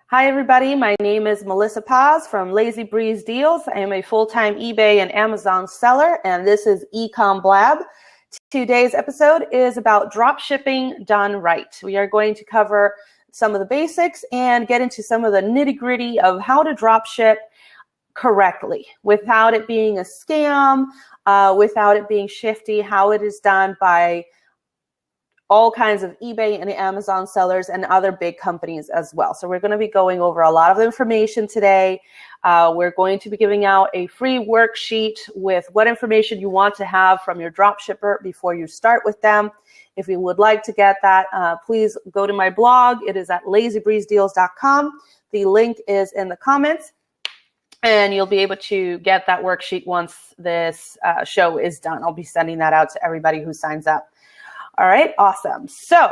Hi, everybody. My name is Melissa Paz from Lazy Breeze Deals. I am a full-time eBay and Amazon seller, and this is eComBlab. Today's episode is about drop shipping done right. We are going to cover some of the basics and get into some of the nitty-gritty of how to drop ship correctly without it being a scam, without it being shifty, how it is done by all kinds of eBay and Amazon sellers and other big companies as well. So we're going to be going over a lot of information today. We're going to be giving out a free worksheet with what information you want to have from your drop shipper before you start with them. If you would like to get that, please go to my blog. It is at lazybreezedeals.com. The link is in the comments, and you'll be able to get that worksheet once this show is done. I'll be sending that out to everybody who signs up. All right, awesome. So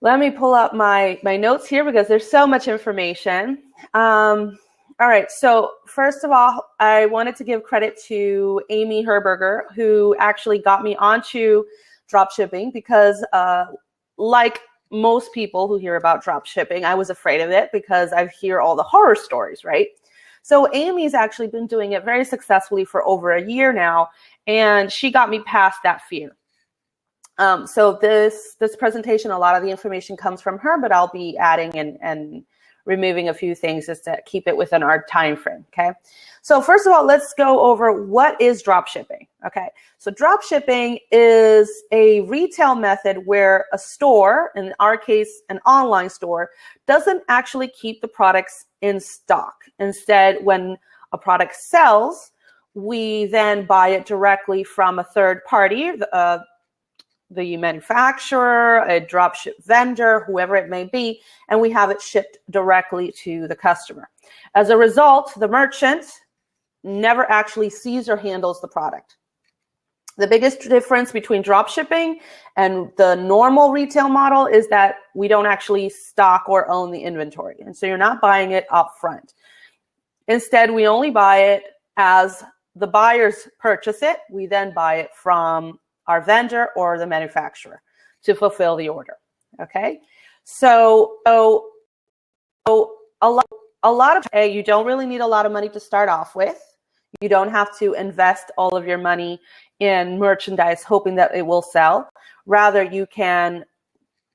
let me pull up my notes here because there's so much information. All right, so first of all, I wanted to give credit to Amy Herberger, who actually got me onto drop shipping because like most people who hear about drop shipping, I was afraid of it because I hear all the horror stories, right? So Amy's actually been doing it very successfully for over a year now, and she got me past that fear. So this presentation, a lot of the information comes from her, but I'll be adding and removing a few things just to keep it within our time frame, okay? So first of all, let's go over what is drop shipping, okay? So drop shipping is a retail method where a store, in our case, an online store, doesn't actually keep the products in stock. Instead, when a product sells, we then buy it directly from a third party, the manufacturer, a dropship vendor, whoever it may be, and we have it shipped directly to the customer. As a result, the merchant never actually sees or handles the product. The biggest difference between drop shipping and the normal retail model is that we don't actually stock or own the inventory. And so you're not buying it up front. Instead, we only buy it as the buyers purchase it. We then buy it from our vendor or the manufacturer to fulfill the order. Okay, so a lot of you don't really need a lot of money to start off with. You don't have to invest all of your money in merchandise hoping that it will sell. Rather, you can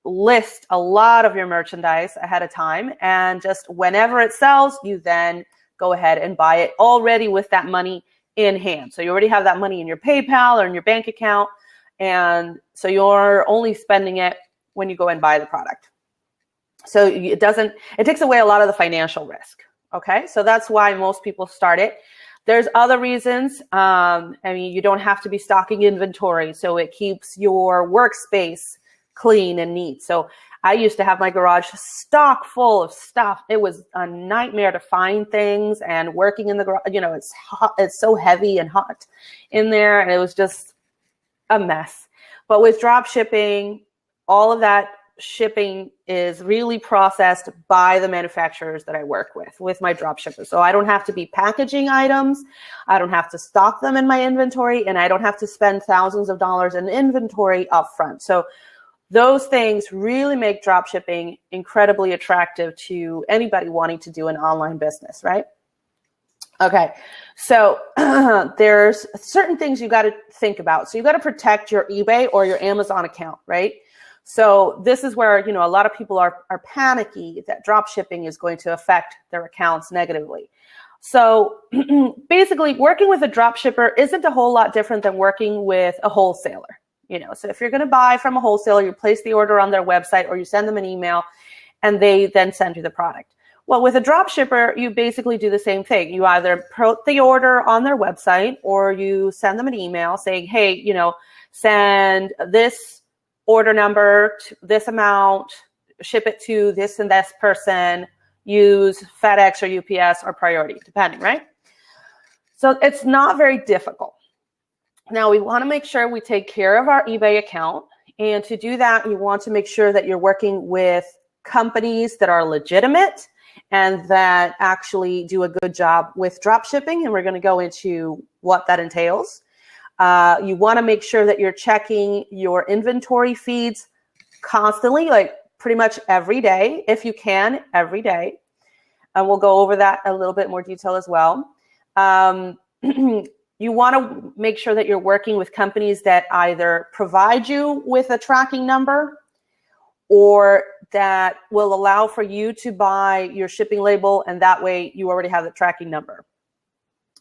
list a lot of your merchandise ahead of time, and just whenever it sells, you then go ahead and buy it already with that money in hand. So you already have that money in your PayPal or in your bank account. And so you're only spending it when you go and buy the product. So it takes away a lot of the financial risk. Okay. So that's why most people start it. There's other reasons. I mean, you don't have to be stocking inventory. So it keeps your workspace clean and neat. So I used to have my garage stock full of stuff. It was a nightmare to find things, and working in the garage, you know, it's hot, it's so heavy and hot in there. And it was just a mess. But with drop shipping, all of that shipping is really processed by the manufacturers that I work with my drop shippers. So I don't have to be packaging items. I don't have to stock them in my inventory, and I don't have to spend thousands of dollars in inventory up front. So those things really make drop shipping incredibly attractive to anybody wanting to do an online business, right? Okay, so there's certain things you got to think about. So you got to protect your eBay or your Amazon account, right? So this is where, you know, a lot of people are panicky that drop shipping is going to affect their accounts negatively. So basically, working with a drop shipper isn't a whole lot different than working with a wholesaler. You know, so if you're going to buy from a wholesaler, you place the order on their website or you send them an email and they then send you the product. Well, with a drop shipper, you basically do the same thing. You either put the order on their website or you send them an email saying, hey, you know, send this order number to this amount, ship it to this and this person, use FedEx or UPS or Priority, depending, right? So it's not very difficult. Now, we want to make sure we take care of our eBay account. And to do that, you want to make sure that you're working with companies that are legitimate and that actually do a good job with drop shipping. And we're going to go into what that entails. You want to make sure that you're checking your inventory feeds constantly, like pretty much every day, if you can, every day. and we'll go over that a little bit more detail as well. You want to make sure that you're working with companies that either provide you with a tracking number or that will allow for you to buy your shipping label, and that way you already have the tracking number.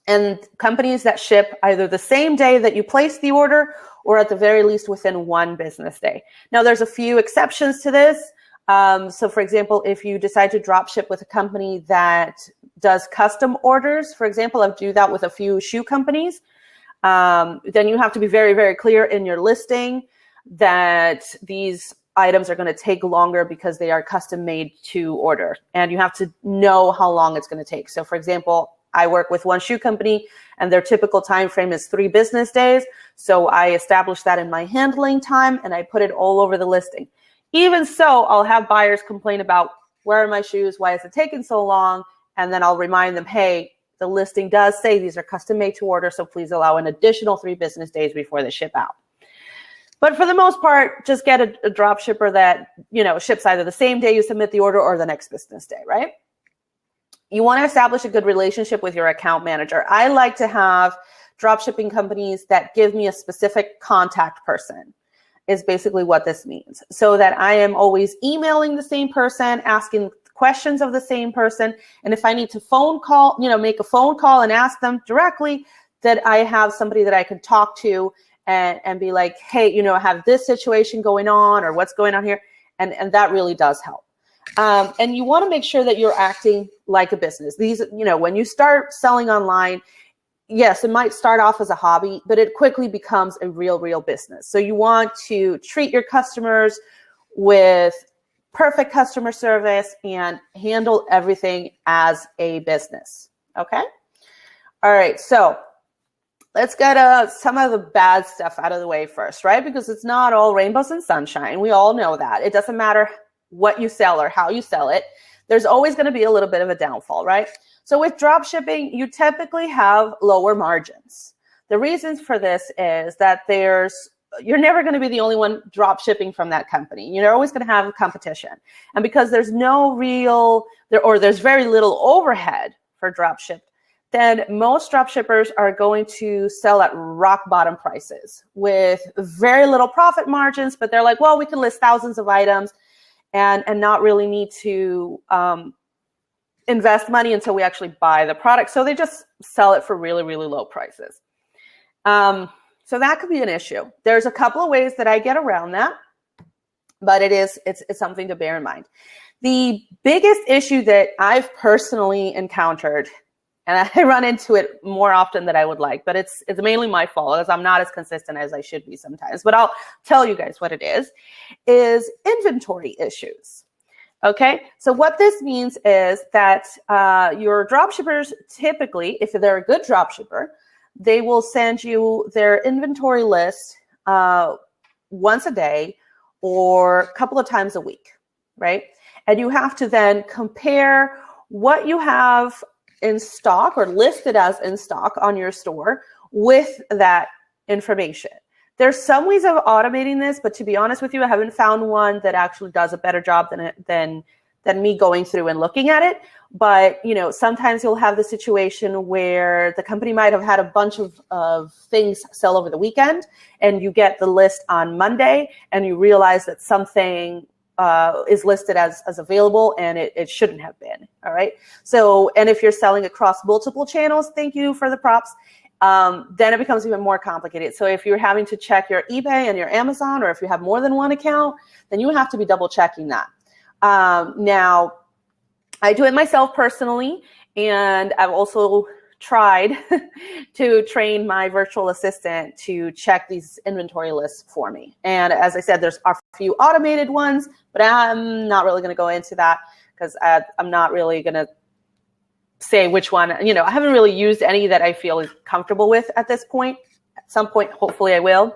And companies that ship either the same day that you place the order or at the very least within 1 business day. Now, there's a few exceptions to this. So for example, if you decide to drop ship with a company that does custom orders, for example, I do that with a few shoe companies, then you have to be very, very clear in your listing that these items are going to take longer because they are custom made to order. And you have to know how long it's going to take. So for example, I work with one shoe company and their typical time frame is 3 business days. So I established that in my handling time and I put it all over the listing. Even so, I'll have buyers complain about, where are my shoes? Why is it taking so long? And then I'll remind them, hey, the listing does say these are custom made to order, so please allow an additional 3 business days before they ship out. But for the most part, just get a drop shipper that, ships either the same day you submit the order or the next business day, right? You want to establish a good relationship with your account manager. I like to have drop shipping companies that give me a specific contact person, is basically what this means. So that I am always emailing the same person, asking questions of the same person. And if I need to make a phone call and ask them directly, that I have somebody that I can talk to and be like, hey, I have this situation going on or what's going on here. And that really does help. And you want to make sure that you're acting like a business. These, when you start selling online, yes, it might start off as a hobby, but it quickly becomes a real business. So you want to treat your customers with perfect customer service and handle everything as a business. Okay? All right, so let's get some of the bad stuff out of the way first, right? Because it's not all rainbows and sunshine. We all know that. It doesn't matter what you sell or how you sell it. There's always going to be a little bit of a downfall, right? So with drop shipping, you typically have lower margins. The reasons for this is that you're never going to be the only one drop shipping from that company. You're always going to have competition. And because there's there's very little overhead for drop ship, then most drop shippers are going to sell at rock bottom prices with very little profit margins, but they're like, well, we can list thousands of items and not really need to invest money until we actually buy the product. So they just sell it for really low prices. So that could be an issue. There's a couple of ways that I get around that, but it's something to bear in mind. The biggest issue that I've personally encountered, and I run into it more often than I would like, but it's mainly my fault as I'm not as consistent as I should be sometimes. But I'll tell you guys what it is inventory issues. Okay, so what this means is that your drop shippers typically, if they're a good drop shipper, they will send you their inventory list once a day or a couple of times a week, right? And you have to then compare what you have in stock or listed as in stock on your store with that information. There's some ways of automating this, but to be honest with you, I haven't found one that actually does a better job than me going through and looking at it. But sometimes you'll have the situation where the company might have had a bunch of things sell over the weekend, and you get the list on Monday, and you realize that something is listed as available, and it shouldn't have been. All right. So, and if you're selling across multiple channels, thank you for the props. Then it becomes even more complicated. So if you're having to check your eBay and your Amazon, or if you have more than one account, then you have to be double checking that. Now, I do it myself personally, and I've also tried to train my virtual assistant to check these inventory lists for me. And as I said, there's a few automated ones, but I'm not really going to go into that because I'm not really going to say which one. I haven't really used any that I feel is comfortable with at this point. At some point, hopefully I will.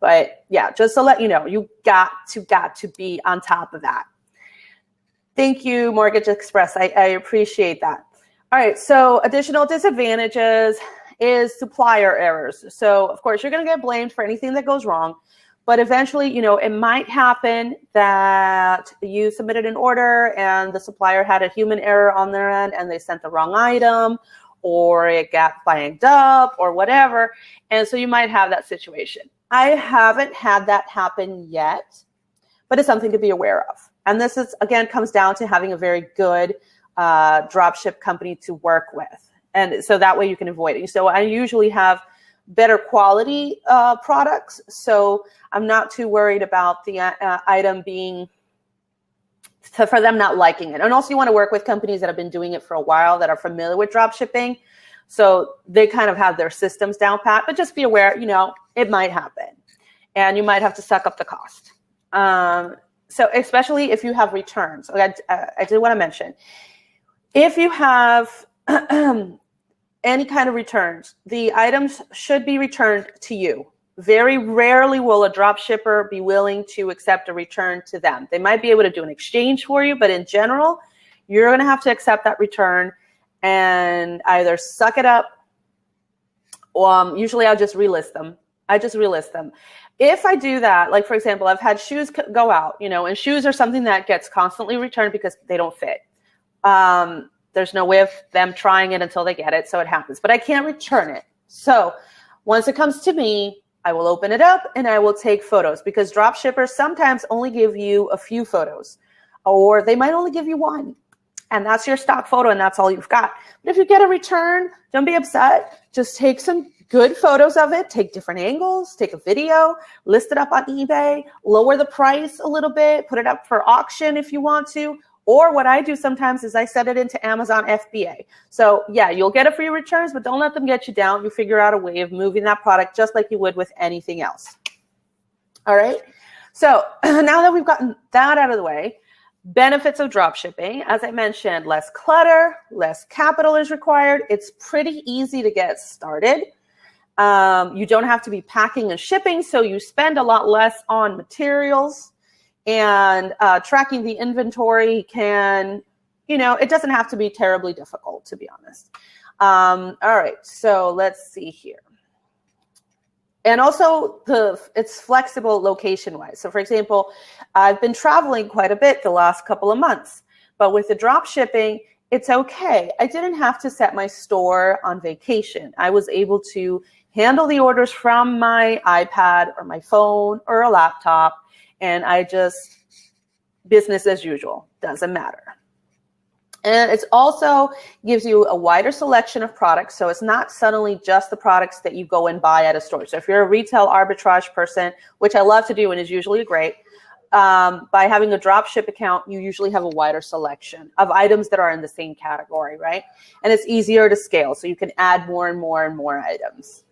But yeah, just to let you know, you got to be on top of that. Thank you, Mortgage Express. I appreciate that. All right, so additional disadvantages is supplier errors. So of course, you're going to get blamed for anything that goes wrong, But eventually, you know, it might happen that you submitted an order and the supplier had a human error on their end and they sent the wrong item, or it got banged up or whatever. And so you might have that situation. I haven't had that happen yet, but it's something to be aware of. And this is, again, comes down to having a very good dropship company to work with. And so that way you can avoid it. So I usually have better quality products. So I'm not too worried about the item being, for them not liking it. And also you want to work with companies that have been doing it for a while, that are familiar with drop shipping. So they kind of have their systems down pat, but just be aware, you know, it might happen and you might have to suck up the cost. So especially if you have returns. I did want to mention, if you have any kind of returns, the items should be returned to you. Very rarely will a drop shipper be willing to accept a return to them. They might be able to do an exchange for you, but in general, you're going to have to accept that return and either suck it up. Usually I'll just relist them. I just relist them. If I do that, like for example, I've had shoes go out, you know, and shoes are something that gets constantly returned because they don't fit. There's no way of them trying it until they get it, so it happens. But I can't return it. So once it comes to me, I will open it up and I will take photos, because drop shippers sometimes only give you a few photos, or they might only give you one. And that's your stock photo and that's all you've got. But if you get a return, don't be upset. Just take some good photos of it, take different angles, take a video, list it up on eBay, lower the price a little bit, put it up for auction if you want to. Or what I do sometimes is I set it into Amazon FBA. So yeah, you'll get a free returns, but don't let them get you down. You figure out a way of moving that product just like you would with anything else. All right. So now that we've gotten that out of the way, benefits of drop shipping, as I mentioned, less clutter, less capital is required. It's pretty easy to get started. You don't have to be packing and shipping, so you spend a lot less on materials. And tracking the inventory can, you know, it doesn't have to be terribly difficult, to be honest. All right, so let's see here. And also, it's flexible location-wise. So for example, I've been traveling quite a bit the last couple of months, but with the drop shipping, it's okay. I didn't have to set my store on vacation. I was able to handle the orders from my iPad or my phone or a laptop, and I just, business as usual, doesn't matter. And it also gives you a wider selection of products, so it's not suddenly just the products that you go and buy at a store. So if you're a retail arbitrage person, which I love to do and is usually great, by having a drop ship account, you usually have a wider selection of items that are in the same category, right? And it's easier to scale, so you can add more and more and more items.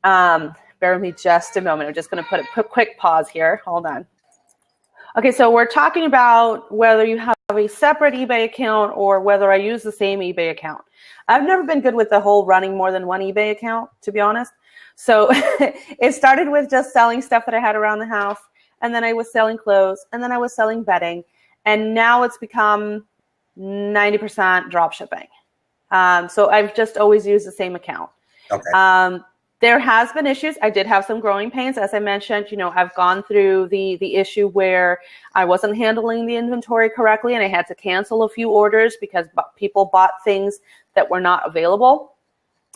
Bear with me just a moment. I'm just going to put a quick pause here. Hold on. Okay, so we're talking about whether you have a separate eBay account or whether I use the same eBay account. I've never been good with the whole running more than one eBay account, to be honest. So it started with just selling stuff that I had around the house, and then I was selling clothes, and then I was selling bedding, and now it's become 90% drop shipping. So I've just always used the same account. Okay. There has been issues. I did have some growing pains. As I mentioned, you know, I've gone through the issue where I wasn't handling the inventory correctly and I had to cancel a few orders because people bought things that were not available.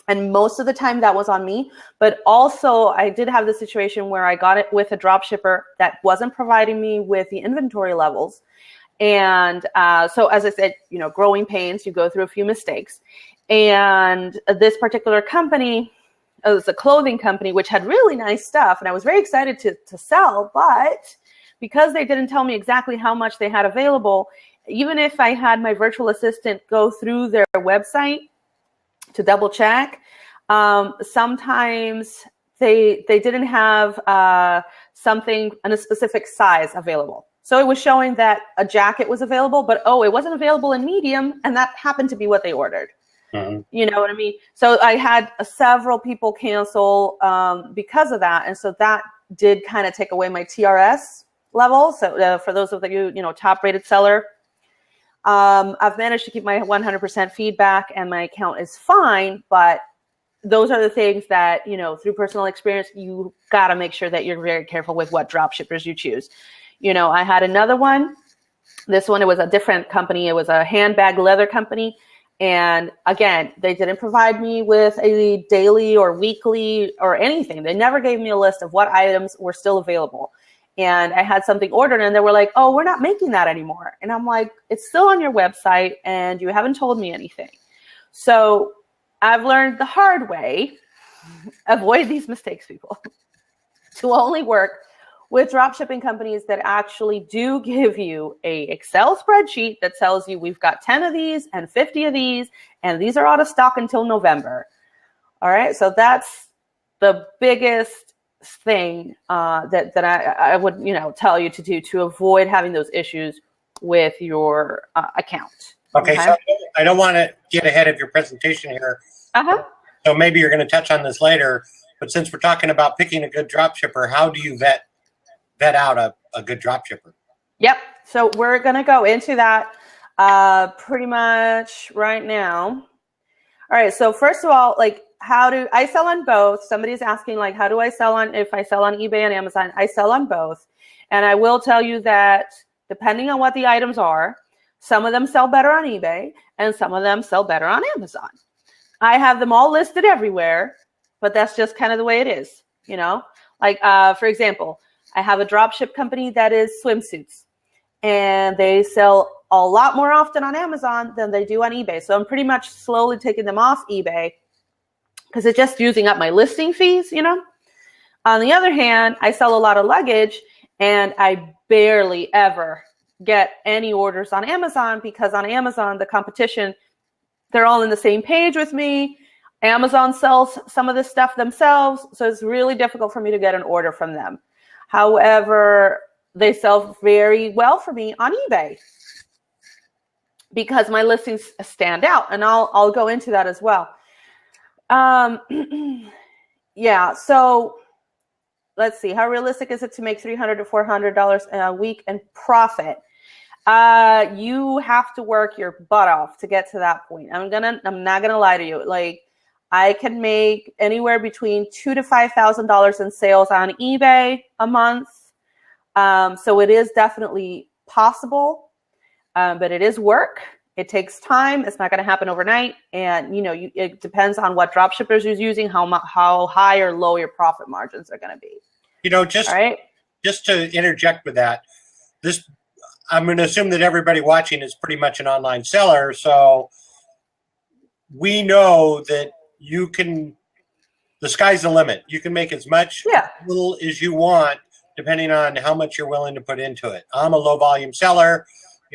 And most of the time that was on me. But also I did have the situation where I got it with a drop shipper that wasn't providing me with the inventory levels. And so as I said, you know, growing pains, you go through a few mistakes. And this particular company, it was a clothing company, which had really nice stuff. And I was very excited to sell, but because they didn't tell me exactly how much they had available, even if I had my virtual assistant go through their website to double check, sometimes they didn't have something in a specific size available. So it was showing that a jacket was available, but oh, it wasn't available in medium, and that happened to be what they ordered. Mm-hmm. You know what I mean? So I had several people cancel because of that. And so that did kind of take away my TRS level. So for those of you, you know, top rated seller, I've managed to keep my 100% feedback and my account is fine, but those are the things that, through personal experience, you got to make sure that you're very careful with what drop shippers you choose. I had another one. This one, it was a different company. It was a handbag leather company. And again, they didn't provide me with a daily or weekly or anything. They never gave me a list of what items were still available. And I had something ordered and they were like, oh, we're not making that anymore. And I'm like, it's still on your website and you haven't told me anything. So I've learned the hard way, avoid these mistakes, people, to only work with drop shipping companies that actually do give you a Excel spreadsheet that tells you we've got 10 of these and 50 of these, and these are out of stock until November. All right. So that's the biggest thing that I would, tell you to do to avoid having those issues with your account. Okay. So I don't want to get ahead of your presentation here. So maybe you're going to touch on this later, but since we're talking about picking a good drop shipper, how do you vet out a good drop shipper? Yep. So we're going to go into that pretty much right now. All right. So first of all, how do I sell on both? Somebody's asking, how do I sell if I sell on eBay and Amazon? I sell on both. And I will tell you that depending on what the items are, some of them sell better on eBay and some of them sell better on Amazon. I have them all listed everywhere, but that's just kind of the way it is, for example, I have a dropship company that is swimsuits, and they sell a lot more often on Amazon than they do on eBay. So I'm pretty much slowly taking them off eBay because it's just using up my listing fees, On the other hand, I sell a lot of luggage, and I barely ever get any orders on Amazon because on Amazon, the competition, they're all in the same page with me. Amazon sells some of this stuff themselves, so it's really difficult for me to get an order from them. However, they sell very well for me on eBay because my listings stand out, and I'll go into that as well. Yeah, so let's see. How realistic is it to make $300 to $400 a week in profit? You have to work your butt off to get to that point. I'm not gonna lie to you. I can make anywhere between $2,000 to $5,000 in sales on eBay a month. So it is definitely possible, but it is work. It takes time. It's not going to happen overnight. And, it depends on what drop shippers you're using, how high or low your profit margins are going to be. Just to interject with that, I'm going to assume that everybody watching is pretty much an online seller. So we know that the sky's the limit. You can make as much little as you want, depending on how much you're willing to put into it. I'm a low volume seller.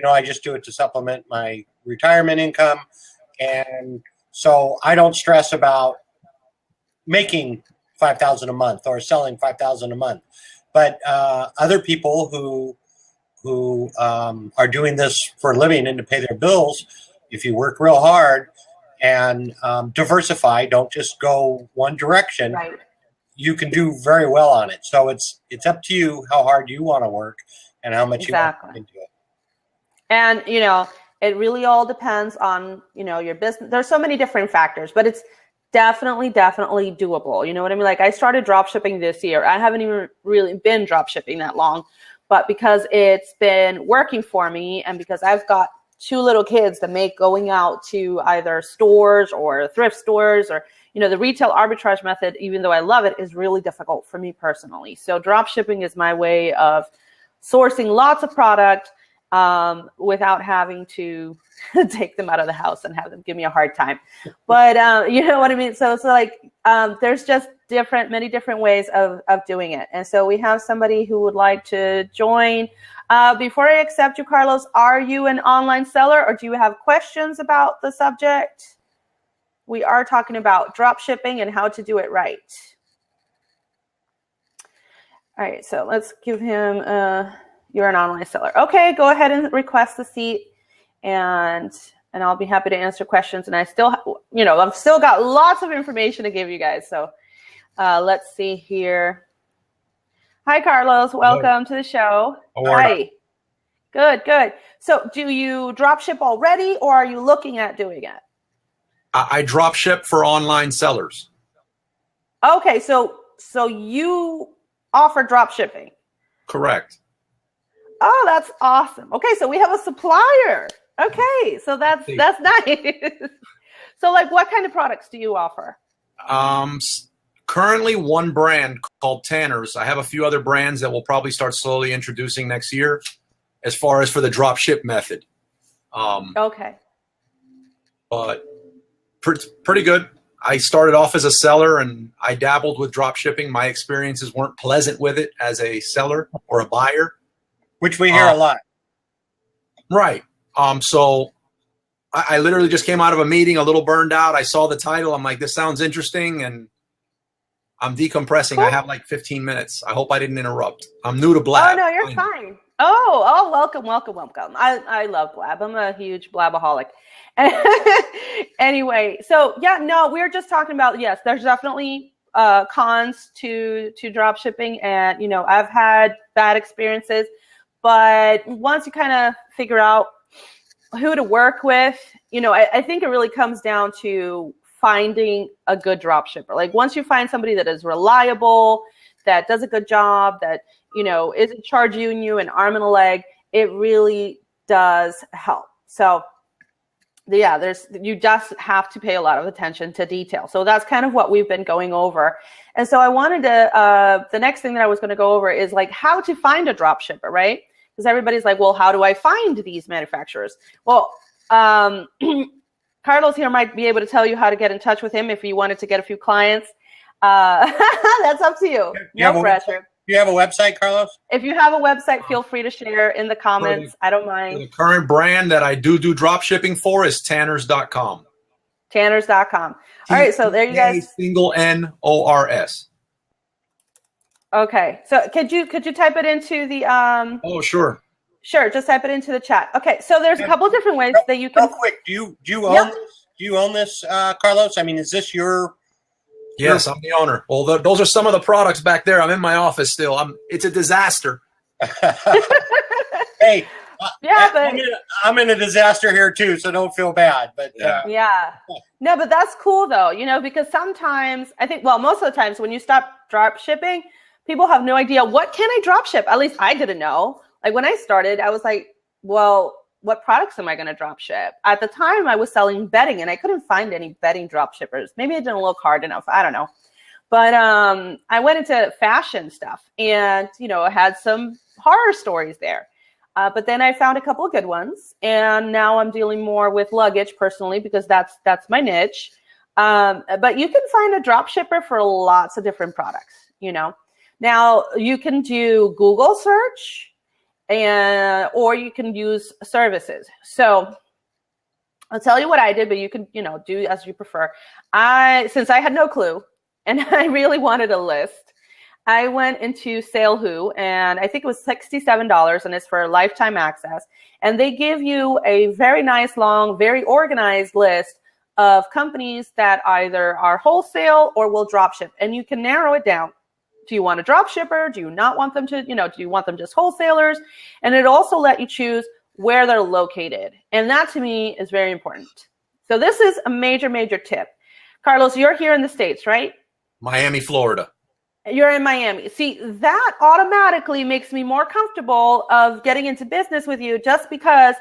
I just do it to supplement my retirement income. And so I don't stress about making $5,000 a month or selling $5,000 a month. But other people who are doing this for a living and to pay their bills, if you work real hard and diversify, don't just go one direction, right, you can do very well on it. So it's up to you how hard you want to work and how much you want to put into it. And, it really all depends on, your business. There's so many different factors, but it's definitely doable. You know what I mean? I started drop shipping this year. I haven't even really been drop shipping that long, but because it's been working for me and because I've got 2 little kids that make going out to either stores or thrift stores or, the retail arbitrage method, even though I love it, is really difficult for me personally. So drop shipping is my way of sourcing lots of product without having to take them out of the house and have them give me a hard time. But you know what I mean? So it's there's just many different ways of doing it. And so we have somebody who would like to join. Before I accept you, Carlos, are you an online seller or do you have questions about the subject? We are talking about drop shipping and how to do it right. All right, so let's give him, you're an online seller. Okay, go ahead and request the seat and I'll be happy to answer questions. And I still, I've still got lots of information to give you guys. So let's see here. Hi, Carlos. Welcome to the show. Hi. Good. So do you drop ship already or are you looking at doing it? I drop ship for online sellers. Okay, so you offer drop shipping. Correct. Oh, that's awesome. Okay, so we have a supplier. Okay, so that's nice. So like what kind of products do you offer? Currently one brand called Tanner's. I have a few other brands that we'll probably start slowly introducing next year as far as for the drop ship method. Okay. But pretty good. I started off as a seller and I dabbled with drop shipping. My experiences weren't pleasant with it as a seller or a buyer. Which we hear a lot. Right. So I literally just came out of a meeting, a little burned out. I saw the title. I'm like, this sounds interesting. And I'm decompressing. Cool. I have like 15 minutes. I hope I didn't interrupt. I'm new to Blab. Oh, no, you're fine. Oh, welcome. I love Blab. I'm a huge Blabaholic. Anyway, so yeah, no, we were just talking about, yes, there's definitely cons to drop shipping. And, you know, I've had bad experiences. But once you kind of figure out who to work with, you know, I think it really comes down to finding a good drop shipper. Like once you find somebody that is reliable, that does a good job, that, you know, isn't charging you an arm and a leg, it really does help. So yeah, you just have to pay a lot of attention to detail. So that's kind of what we've been going over. And so I wanted to, the next thing that I was going to go over is like how to find a drop shipper, right? Because everybody's like, well, how do I find these manufacturers? Well, Carlos here might be able to tell you how to get in touch with him if you wanted to get a few clients. That's up to you. No pressure. Do you have a website, Carlos? If you have a website, feel free to share in the comments. I don't mind. The current brand that I do drop shipping for is Tanners.com. Tanners.com. All right, so there you guys. Single N-O-R-S. Okay, so could you type it into the Oh, sure. Sure, just type it into the chat. Okay, so there's a couple different ways that you can. Real quick, do you own this? Do you own this, Carlos? I mean, is this your? Yes, I'm the owner. Well, those are some of the products back there. I'm in my office still. It's a disaster. Hey, yeah, but I'm in a disaster here too, so don't feel bad. But yeah, no, but that's cool though, you know, because sometimes I think, well, most of the times when you stop drop shipping, people have no idea what can I drop ship. At least I didn't know. Like when I started, I was like, well, what products am I going to drop ship? At the time, I was selling bedding, and I couldn't find any bedding drop shippers. Maybe it didn't look hard enough. I don't know. But I went into fashion stuff, and you know, I had some horror stories there. But then I found a couple of good ones, and now I'm dealing more with luggage personally because that's my niche. But you can find a drop shipper for lots of different products. You know, now you can do Google search. Or you can use services. So I'll tell you what I did, but you can, you know, do as you prefer. Since I had no clue and I really wanted a list, I went into SaleWho, and I think it was $67, and it's for lifetime access. And they give you a very nice, long, very organized list of companies that either are wholesale or will drop ship, and you can narrow it down. Do you want a drop shipper? Do you not want them to, you know, do you want them just wholesalers? And it also let you choose where they're located. And that to me is very important. So this is a major, major tip. Carlos, you're here in the States, right? Miami, Florida. You're in Miami. See, that automatically makes me more comfortable of getting into business with you just because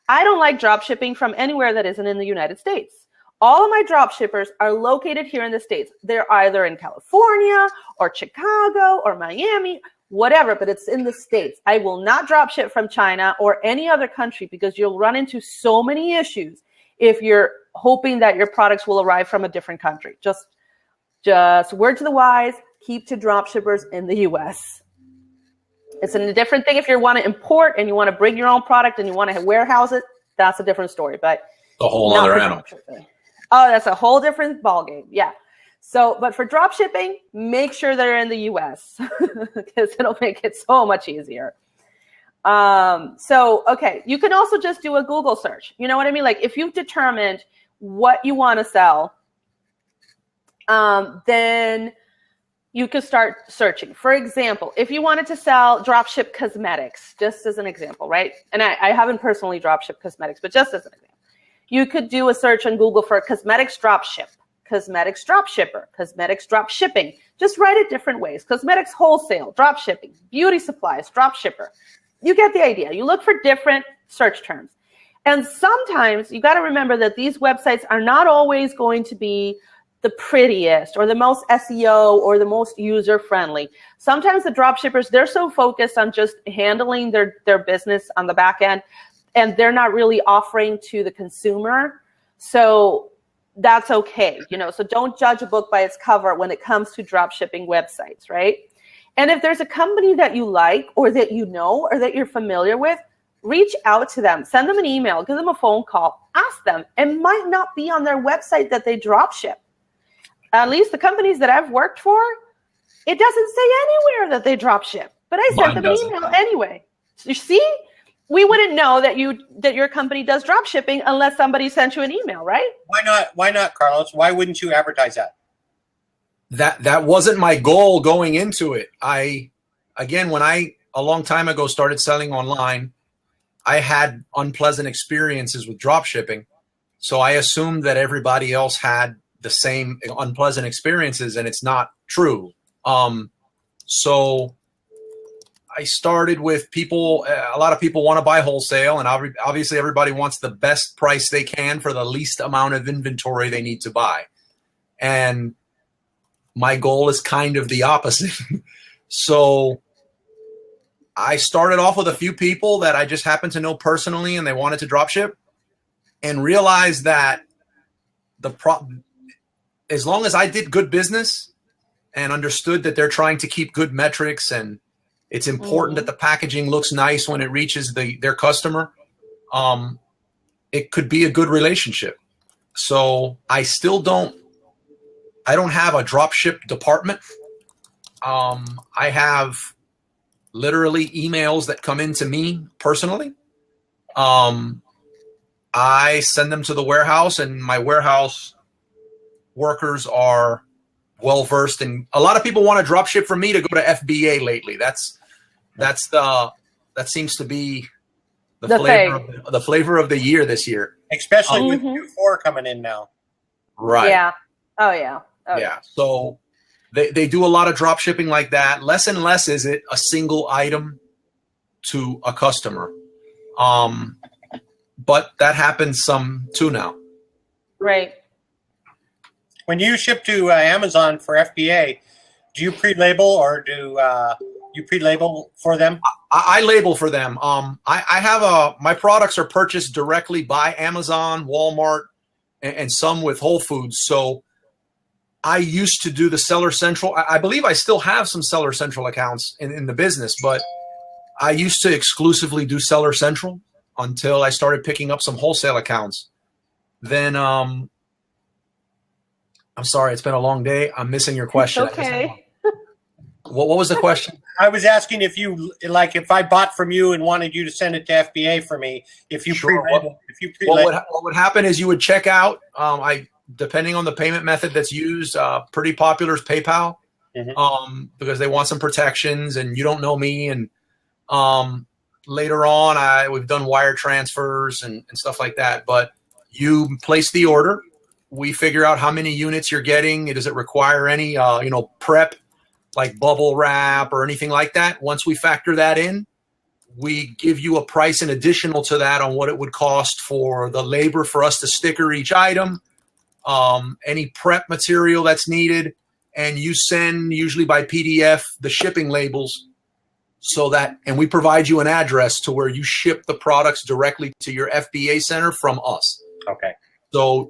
I don't like drop shipping from anywhere that isn't in the United States. All of my drop shippers are located here in the States. They're either in California or Chicago or Miami, whatever, but it's in the States. I will not drop ship from China or any other country because you'll run into so many issues if you're hoping that your products will arrive from a different country. Just word to the wise, keep to drop shippers in the US. It's a different thing if you want to import and you want to bring your own product and you want to warehouse it. That's a different story, but a whole other animal. Oh, that's a whole different ballgame. Yeah. So, but for drop shipping, make sure they're in the US because it'll make it so much easier. Okay. You can also just do a Google search. You know what I mean? Like if you've determined what you want to sell, then you can start searching. For example, if you wanted to sell drop ship cosmetics, just as an example, right? And I haven't personally drop shipped cosmetics, but just as an example. You could do a search on Google for cosmetics drop ship, cosmetics drop shipper, cosmetics drop shipping. Just write it different ways. Cosmetics wholesale, drop shipping, beauty supplies, drop shipper. You get the idea. You look for different search terms. And sometimes you got to remember that these websites are not always going to be the prettiest or the most SEO or the most user-friendly. Sometimes the drop shippers, they're so focused on just handling their business on the back end, and they're not really offering to the consumer. So that's okay. So don't judge a book by its cover when it comes to drop shipping websites, right? And if there's a company that you like or that you know or that you're familiar with, reach out to them, send them an email, give them a phone call, ask them. It might not be on their website that they drop ship. At least the companies that I've worked for, it doesn't say anywhere that they drop ship, but I sent them an email anyway. You see, we wouldn't know that your company does drop shipping unless somebody sent you an email, right? Why not, Carlos? Why wouldn't you advertise that? That wasn't my goal going into it. When I a long time ago started selling online, I had unpleasant experiences with drop shipping. So I assumed that everybody else had the same unpleasant experiences, and it's not true. So I started with people. A lot of people want to buy wholesale, and obviously everybody wants the best price they can for the least amount of inventory they need to buy. And my goal is kind of the opposite. So I started off with a few people that I just happened to know personally, and they wanted to drop ship, and realized that as long as I did good business and understood that they're trying to keep good metrics and it's important that the packaging looks nice when it reaches their customer, it could be a good relationship. So I don't have a drop ship department. I have literally emails that come into me personally. I send them to the warehouse, and my warehouse workers are well versed. And a lot of people want to drop ship from me to go to FBA lately. That seems to be the flavor of the year this year, especially with Q4 coming in now. Right. Yeah. Oh yeah. So they do a lot of drop shipping like that. Less and less is it a single item to a customer. But that happens some too now. Right. When you ship to Amazon for FBA, do you pre-label or do you pre-label for them? I label for them. I have my products are purchased directly by Amazon, Walmart, and some with Whole Foods. So I used to do the Seller Central. I believe I still have some Seller Central accounts in the business, but I used to exclusively do Seller Central until I started picking up some wholesale accounts. Then, I'm sorry, it's been a long day. I'm missing your question. It's okay. What was the question? I was asking if if I bought from you and wanted you to send it to FBA for me, if you pre-label. What would happen is you would check out. Depending on the payment method that's used, pretty popular is PayPal, because they want some protections, and you don't know me. And later on, we've done wire transfers and stuff like that. But you place the order. We figure out how many units you're getting. Does it require any prep, like bubble wrap or anything like that? Once we factor that in, we give you a price in additional to that on what it would cost for the labor for us to sticker each item, any prep material that's needed, and you send usually by PDF the shipping labels and we provide you an address to where you ship the products directly to your FBA center from us. Okay. So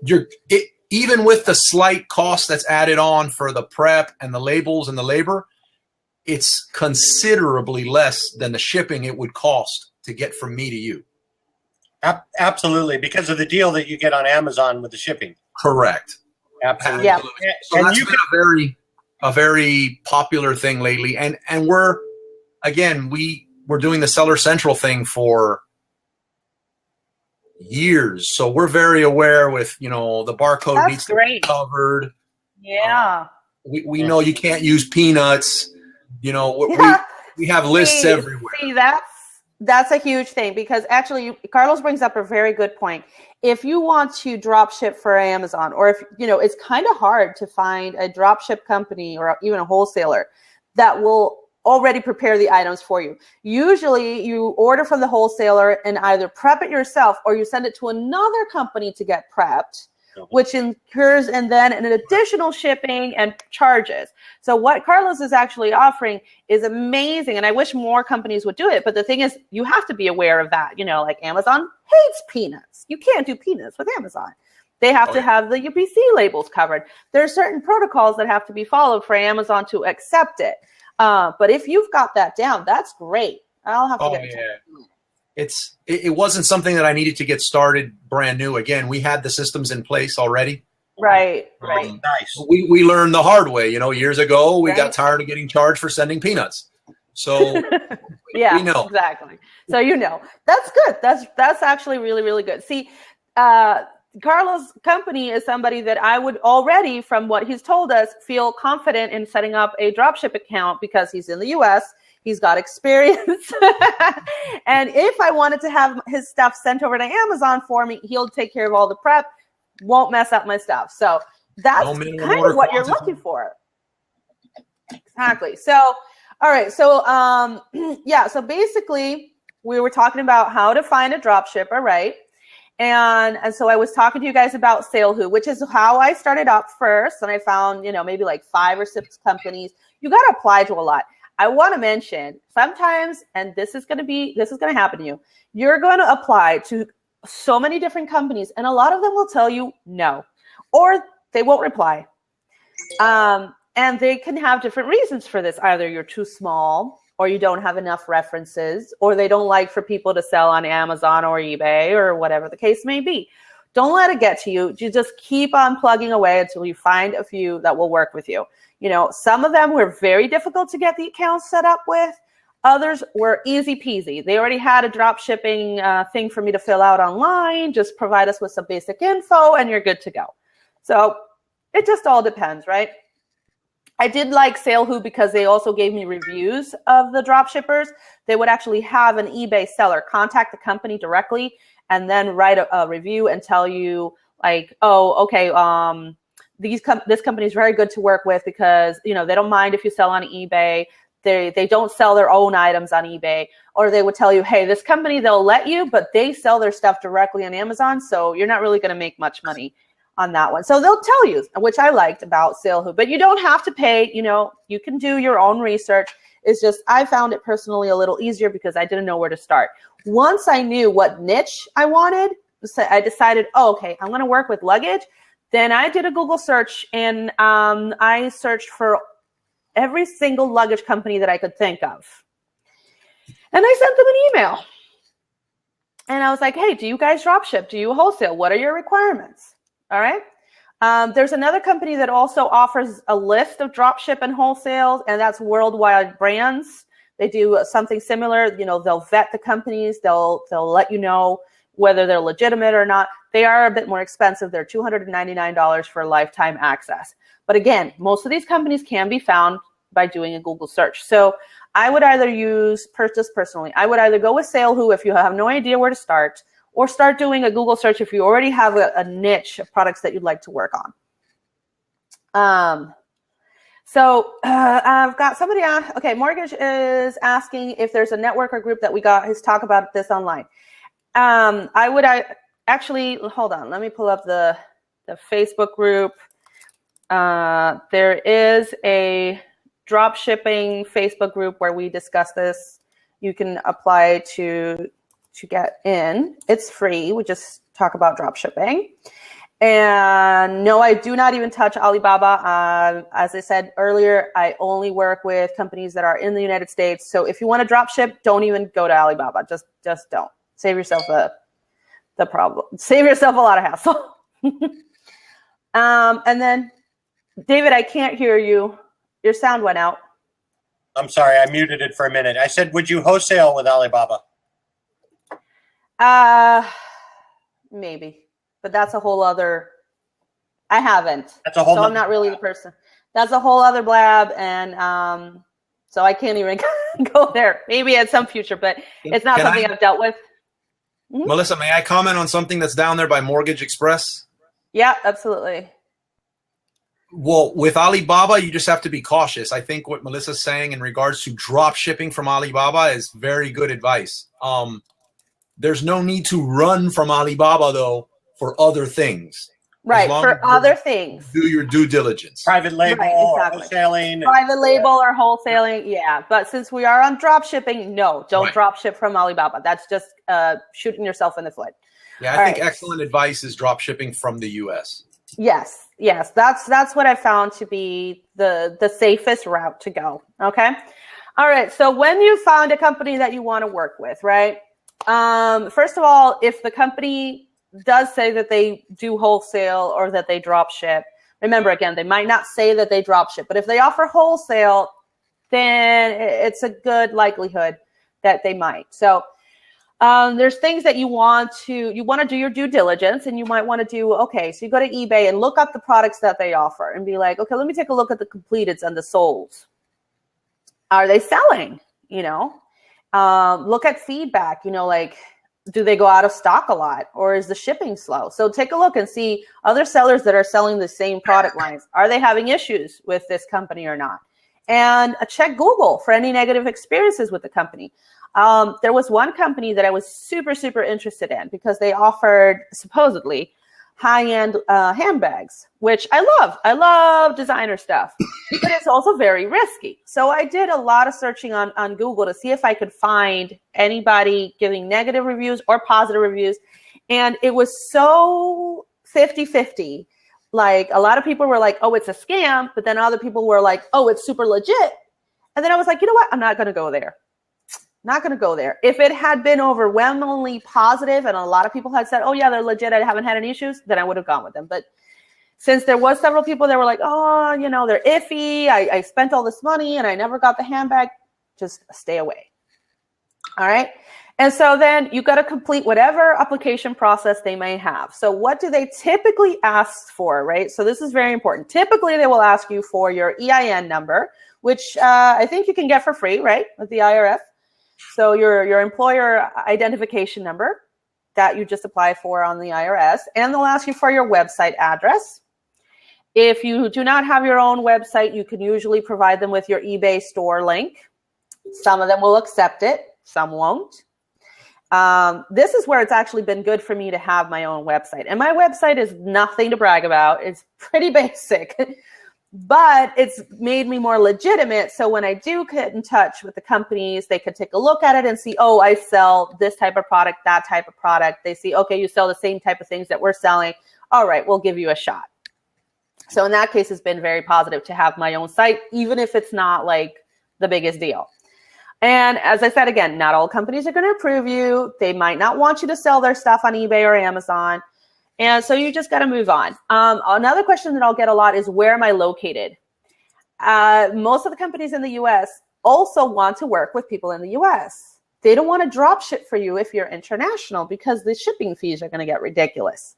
even with the slight cost that's added on for the prep and the labels and the labor, it's considerably less than the shipping it would cost to get from me to you. Absolutely, because of the deal that you get on Amazon with the shipping. Correct. Absolutely. Yeah. So that's been a very popular thing lately. And we're doing the Seller Central thing for years. So we're very aware with, the barcode needs to be covered. Yeah. We know you can't use peanuts. We have lists everywhere. See, That's a huge thing, because actually Carlos brings up a very good point. If you want to drop ship for Amazon, or if, you know, it's kind of hard to find a drop ship company or even a wholesaler that will already prepare the items for you. Usually you order from the wholesaler and either prep it yourself or you send it to another company to get prepped, which incurs and then an additional shipping and charges. So what Carlos is actually offering is amazing, and I wish more companies would do it. But the thing is, you have to be aware of that. You know, like Amazon hates peanuts. You can't do peanuts with Amazon. They have to have the UPC labels covered. There are certain protocols that have to be followed for Amazon to accept it. But if you've got that down, that's great. I'll have to get it wasn't something that I needed to get started brand new. Again, we had the systems in place already. Right. Nice. We learned the hard way. You know, years ago, we got tired of getting charged for sending peanuts. So yeah, we know. Exactly. So, you know, that's good. That's actually really, really good. See, Carlos' company is somebody that I would already, from what he's told us, feel confident in setting up a dropship account because he's in the US. He's got experience. And if I wanted to have his stuff sent over to Amazon for me, he'll take care of all the prep, won't mess up my stuff. So that's kind of what you're looking for. Exactly. So, all right. So, yeah. So basically, we were talking about how to find a drop shipper, right? And so I was talking to you guys about SaleWho, which is how I started up first. And I found, you know, maybe like 5 or 6 companies. You got to apply to a lot. I want to mention sometimes, and this is going to happen to you. You're going to apply to so many different companies, and a lot of them will tell you no, or they won't reply. And they can have different reasons for this. Either you're too small, or you don't have enough references, or they don't like for people to sell on Amazon or eBay, or whatever the case may be. Don't let it get to you. You just keep on plugging away until you find a few that will work with you. You know, some of them were very difficult to get the accounts set up with. Others were easy peasy. They already had a drop shipping thing for me to fill out online. Just provide us with some basic info and you're good to go. So it just all depends, right? I did like SaleWho because they also gave me reviews of the drop shippers. They would actually have an eBay seller contact the company directly and then write a review and tell you like, oh, okay, this company is very good to work with because, you know, they don't mind if you sell on eBay. They don't sell their own items on eBay. Or they would tell you, hey, this company, they'll let you, but they sell their stuff directly on Amazon, so you're not really going to make much money on that one. So they'll tell you, which I liked about SaleWho. But you don't have to pay. You know, you can do your own research. It's just I found it personally a little easier because I didn't know where to start. Once I knew what niche I wanted, I decided, oh, okay, I'm going to work with luggage. Then I did a Google search, and I searched for every single luggage company that I could think of. And I sent them an email. And I was like, hey, do you guys drop ship? Do you wholesale? What are your requirements? All right. There's another company that also offers a list of drop ship and wholesale, and that's Worldwide Brands. They do something similar. You know, they'll vet the companies. They'll let you know whether they're legitimate or not. They are a bit more expensive. They're $299 for lifetime access. But again, most of these companies can be found by doing a Google search. So I would either personally, I would either go with SaleWho if you have no idea where to start, or start doing a Google search if you already have a niche of products that you'd like to work on. So I've got somebody on. Okay, Mortgage is asking if there's a network or group that we got his talk about this online. I actually, hold on, let me pull up the Facebook group. There is a drop shipping Facebook group where we discuss this. You can apply to get in. It's free. We just talk about drop shipping. And no, I do not even touch Alibaba. As I said earlier, I only work with companies that are in the United States. So if you want to drop ship, don't even go to Alibaba. Just don't. Save yourself the problem. Save yourself a lot of hassle. And then, David, I can't hear you. Your sound went out. I'm sorry, I muted it for a minute. I said, would you wholesale with Alibaba? Maybe, but that's a whole other. I haven't. That's a whole. So I'm not really the person. That's a whole other blab, and so I can't even. go there. Maybe at some future, but it's not something I've dealt with. Mm-hmm. Melissa, may I comment on something that's down there by Mortgage Express? Yeah, absolutely. Well, with Alibaba, you just have to be cautious. I think what Melissa's saying in regards to drop shipping from Alibaba is very good advice. There's no need to run from Alibaba, though, for other things. Right, for other things. Do your due diligence. Private label, right, exactly. or wholesaling. Private label or wholesaling, yeah. But since we are on drop shipping, no, don't drop ship from Alibaba. That's just shooting yourself in the foot. Yeah, I think excellent advice is drop shipping from the U.S. Yes, that's what I found to be the safest route to go. Okay, all right. So when you found a company that you want to work with, right? First of all, if the company does say that they do wholesale or that they drop ship, remember, again, they might not say that they drop ship, but if they offer wholesale, then it's a good likelihood that they might. So there's things that you want to do your due diligence, and you might want to do, okay, so you go to eBay and look up the products that they offer and be like, okay, let me take a look at the completeds and the solds. Are they selling? Look at feedback, like, do they go out of stock a lot, or is the shipping slow? So take a look and see other sellers that are selling the same product lines. Are they having issues with this company or not? And check Google for any negative experiences with the company. There was one company that I was super, super interested in because they offered supposedly high-end handbags, which I love. I love designer stuff, but it's also very risky. So I did a lot of searching on Google to see if I could find anybody giving negative reviews or positive reviews. And it was so 50-50. Like, a lot of people were like, oh, it's a scam. But then other people were like, oh, it's super legit. And then I was like, you know what? I'm not going to go there. Not going to go there. If it had been overwhelmingly positive and a lot of people had said, oh, yeah, they're legit, I haven't had any issues, then I would have gone with them. But since there was several people that were like, oh, they're iffy, I spent all this money and I never got the handbag, just stay away. All right. And so then you got to complete whatever application process they may have. So what do they typically ask for, right? So this is very important. Typically, they will ask you for your EIN number, which I think you can get for free, right, with the IRS. So your employer identification number that you just apply for on the IRS, and they'll ask you for your website address. If you do not have your own website, you can usually provide them with your eBay store link. Some of them will accept it, some won't. This is where it's actually been good for me to have my own website. And my website is nothing to brag about. It's pretty basic. But it's made me more legitimate. So when I do get in touch with the companies, they could take a look at it and see, oh, I sell this type of product, that type of product. They see, okay, you sell the same type of things that we're selling. All right, we'll give you a shot. So in that case, it's been very positive to have my own site, even if it's not like the biggest deal. And as I said, again, not all companies are going to approve you. They might not want you to sell their stuff on eBay or Amazon. And so you just got to move on. Another question that I'll get a lot is, where am I located? Most of the companies in the U.S. also want to work with people in the U.S. They don't want to drop ship for you if you're international because the shipping fees are going to get ridiculous.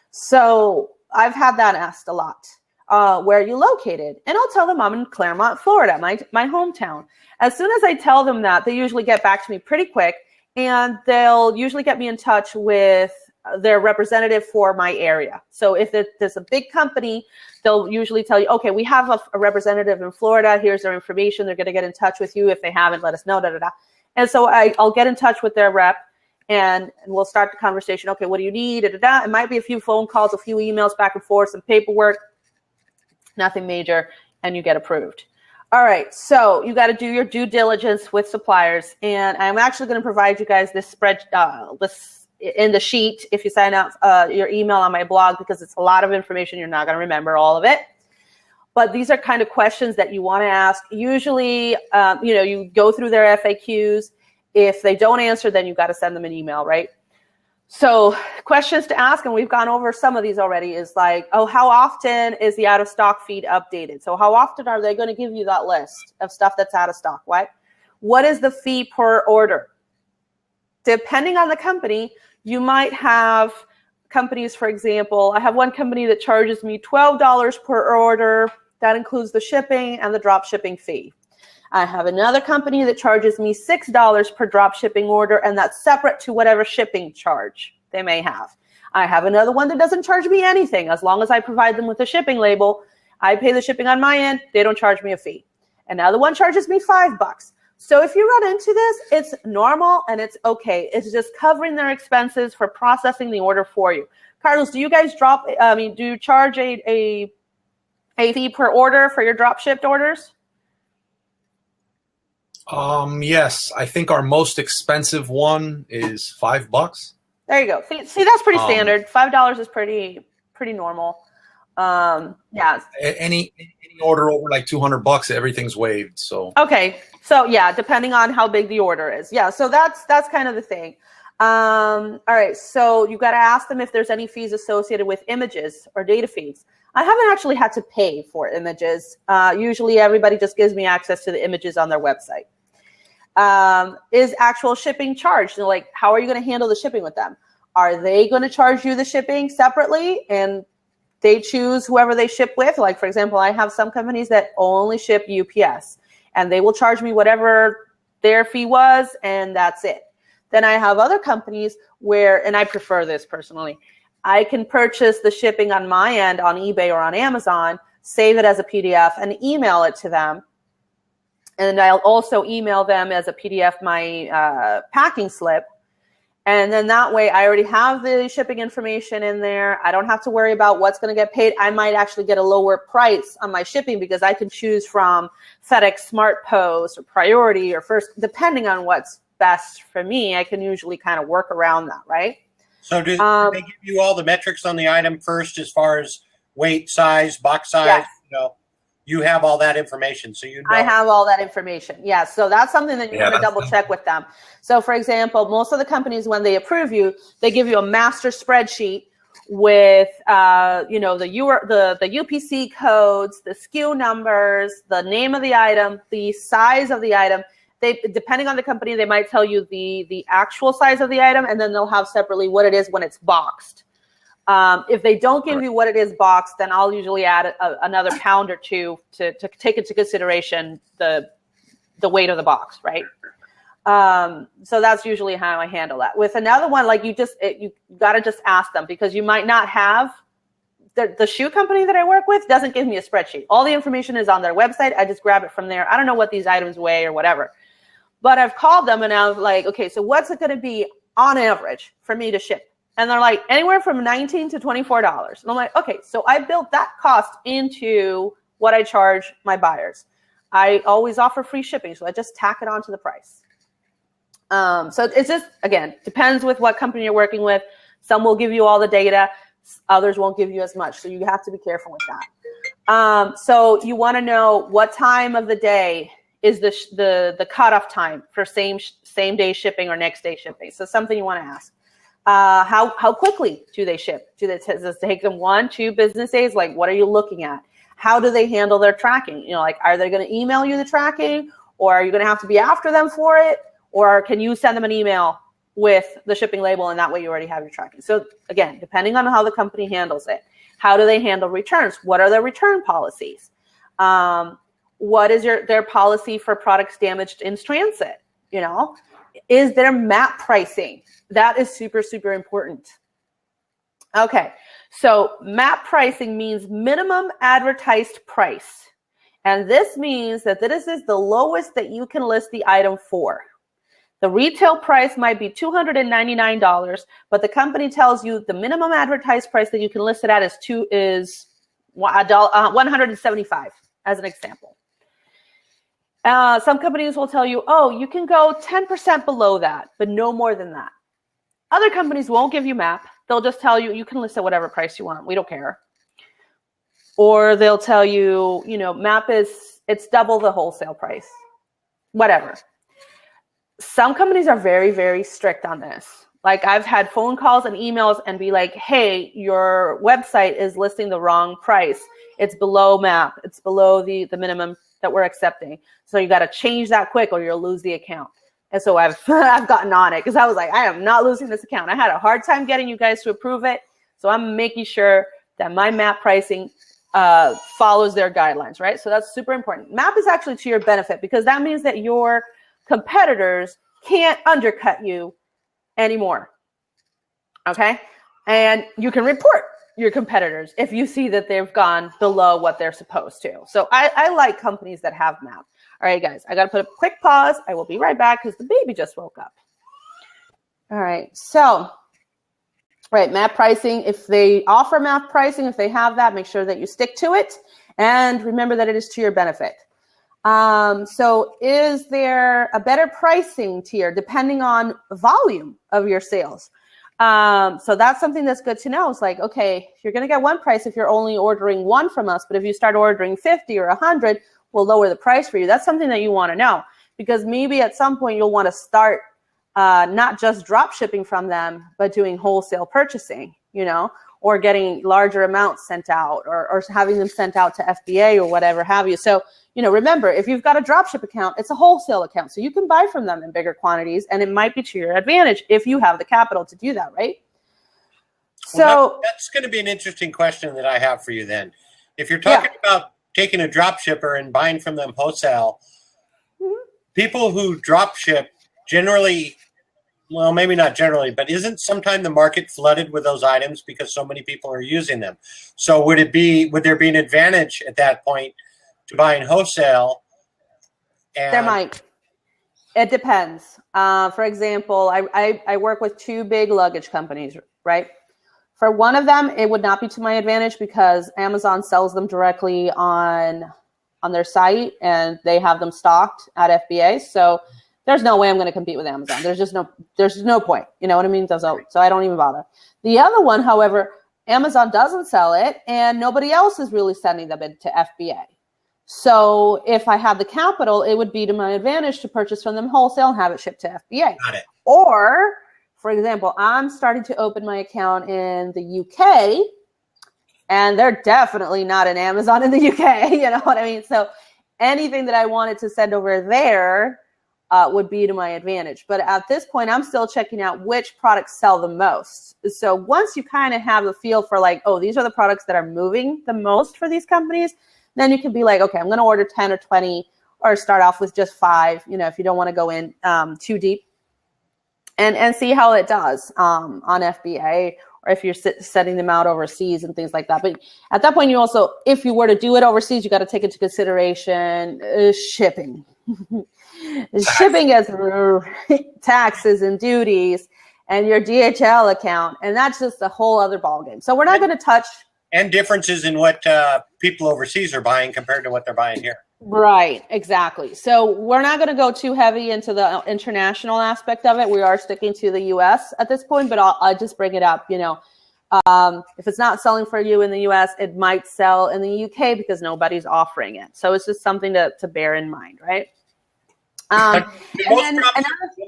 So I've had that asked a lot. Where are you located? And I'll tell them I'm in Claremont, Florida, my hometown. As soon as I tell them that, they usually get back to me pretty quick, and they'll usually get me in touch with their representative for my area. So if there's a big company, they'll usually tell you, okay, we have a representative in Florida. Here's their information. They're going to get in touch with you. If they haven't, let us know, And so I'll get in touch with their rep, and we'll start the conversation. Okay, what do you need? It might be a few phone calls, a few emails back and forth, some paperwork, nothing major, and you get approved. All right, so you got to do your due diligence with suppliers, and I'm actually going to provide you guys this this in the sheet if you sign up your email on my blog, because it's a lot of information. You're not going to remember all of it. But these are kind of questions that you want to ask. Usually, you go through their FAQs. If they don't answer, then you've got to send them an email, right? So questions to ask, and we've gone over some of these already, is like, oh, how often is the out-of-stock feed updated? So how often are they going to give you that list of stuff that's out of stock, right? What is the fee per order? Depending on the company, you might have companies, for example, I have one company that charges me $12 per order. That includes the shipping and the drop shipping fee. I have another company that charges me $6 per drop shipping order, and that's separate to whatever shipping charge they may have. I have another one that doesn't charge me anything. As long as I provide them with a shipping label, I pay the shipping on my end, they don't charge me a fee. Another one charges me $5. So if you run into this, it's normal and it's okay. It's just covering their expenses for processing the order for you. Carlos, do you guys do you charge a fee per order for your drop shipped orders? Yes, I think our most expensive one is $5. There you go. See, that's pretty standard. $5 is pretty normal. Yeah. Any order over like $200, everything's waived. So okay. So yeah, depending on how big the order is. Yeah. So that's kind of the thing. All right. So you got to ask them if there's any fees associated with images or data feeds. I haven't actually had to pay for images. Usually everybody just gives me access to the images on their website. Is actual shipping charged? And like, how are you going to handle the shipping with them? Are they going to charge you the shipping separately and they choose whoever they ship with? Like, for example, I have some companies that only ship UPS and they will charge me whatever their fee was and that's it. Then I have other companies where, and I prefer this personally, I can purchase the shipping on my end on eBay or on Amazon, save it as a PDF and email it to them. And I'll also email them as a PDF my packing slip. And then that way I already have the shipping information in there. I don't have to worry about what's going to get paid. I might actually get a lower price on my shipping because I can choose from FedEx Smart Post or Priority or First, depending on what's best for me. I can usually kind of work around that, right? So do they give you all the metrics on the item first as far as weight, size, box size? Yes. You have all that information, so you know. I have all that information. Yeah, so that's something that you want to double check with them. So, for example, most of the companies, when they approve you, they give you a master spreadsheet with, the UPC codes, the SKU numbers, the name of the item, the size of the item. Depending on the company, they might tell you the actual size of the item, and then they'll have separately what it is when it's boxed. If they don't give you what it is boxed, then I'll usually add another pound or two to take into consideration the weight of the box, right? So that's usually how I handle that. With another one, like you got to just ask them because you might not have, the shoe company that I work with doesn't give me a spreadsheet. All the information is on their website. I just grab it from there. I don't know what these items weigh or whatever. But I've called them and I'm like, okay, so what's it going to be on average for me to ship? And they're like, anywhere from $19 to $24. And I'm like, okay, so I built that cost into what I charge my buyers. I always offer free shipping, so I just tack it onto the price. So it's just, again, depends with what company you're working with. Some will give you all the data. Others won't give you as much. So you have to be careful with that. So you want to know what time of the day is the cutoff time for same day shipping or next day shipping. So something you want to ask. How quickly do they ship? Does it take them 1-2 business days? Like, what are you looking at? How do they handle their tracking? Like, are they going to email you the tracking, or are you going to have to be after them for it? Or can you send them an email with the shipping label and that way you already have your tracking? So again, depending on how the company handles it, how do they handle returns? What are their return policies? What is their policy for products damaged in transit? Is there MAP pricing? That is super, super important. Okay, so MAP pricing means minimum advertised price. And this means that this is the lowest that you can list the item for. The retail price might be $299, but the company tells you the minimum advertised price that you can list it at is $175, as an example. Some companies will tell you, oh, you can go 10% below that, but no more than that. Other companies won't give you MAP. They'll just tell you, you can list at whatever price you want. We don't care. Or they'll tell you, MAP it's double the wholesale price. Whatever. Some companies are very, very strict on this. Like, I've had phone calls and emails and be like, hey, your website is listing the wrong price. It's below MAP. It's below the minimum that we're accepting. So you got to change that quick or you'll lose the account. And so I've gotten on it because I was like, I am not losing this account. I had a hard time getting you guys to approve it. So I'm making sure that my MAP pricing follows their guidelines, right? So that's super important. MAP is actually to your benefit because that means that your competitors can't undercut you anymore. Okay? And you can report your competitors if you see that they've gone below what they're supposed to. So I like companies that have MAP. All right, guys, I got to put a quick pause. I will be right back because the baby just woke up. All right, so, right, MAP pricing. If they offer MAP pricing, if they have that, make sure that you stick to it. And remember that it is to your benefit. So is there a better pricing tier depending on volume of your sales? So that's something that's good to know. It's like, okay, you're going to get one price if you're only ordering one from us, but if you start ordering 50 or 100, we'll lower the price for you. That's something that you want to know because maybe at some point you'll want to start not just drop shipping from them, but doing wholesale purchasing, you know, or getting larger amounts sent out or having them sent out to FBA or whatever have you. So, you know, remember, if you've got a dropship account, it's a wholesale account. So you can buy from them in bigger quantities and it might be to your advantage if you have the capital to do that, right? Well, that's going to be an interesting question that I have for you then. If you're talking about taking a drop shipper and buying from them wholesale, people who drop ship generally, well, maybe not generally, but isn't sometime the market flooded with those items because so many people are using them? So would there be an advantage at that point to buying wholesale? There might. It depends. For example, I work with two big luggage companies, right? For one of them, it would not be to my advantage because Amazon sells them directly on their site and they have them stocked at FBA. So there's no way I'm going to compete with Amazon. There's no point. You know what I mean? So I don't even bother. The other one, however, Amazon doesn't sell it and nobody else is really sending them into FBA. So if I had the capital, it would be to my advantage to purchase from them wholesale and have it shipped to FBA. Got it. Or, for example, I'm starting to open my account in the UK and they're definitely not an Amazon in the UK. You know what I mean? So anything that I wanted to send over there would be to my advantage. But at this point, I'm still checking out which products sell the most. So once you kind of have a feel for like, oh, these are the products that are moving the most for these companies, then you can be like, okay, I'm going to order 10 or 20 or start off with just 5, you know, if you don't want to go in too deep and see how it does on FBA or if you're setting them out overseas and things like that. But at that point, you also, if you were to do it overseas, you got to take into consideration shipping. Shipping gets taxes and duties and your DHL account, and that's just a whole other ballgame. So we're not going to touch. And differences in what people overseas are buying compared to what they're buying here. Right, exactly. So we're not going to go too heavy into the international aspect of it. We are sticking to the U.S. at this point, but I'll just bring it up. You know, if it's not selling for you in the U.S., it might sell in the U.K. because nobody's offering it. So it's just something to bear in mind, right?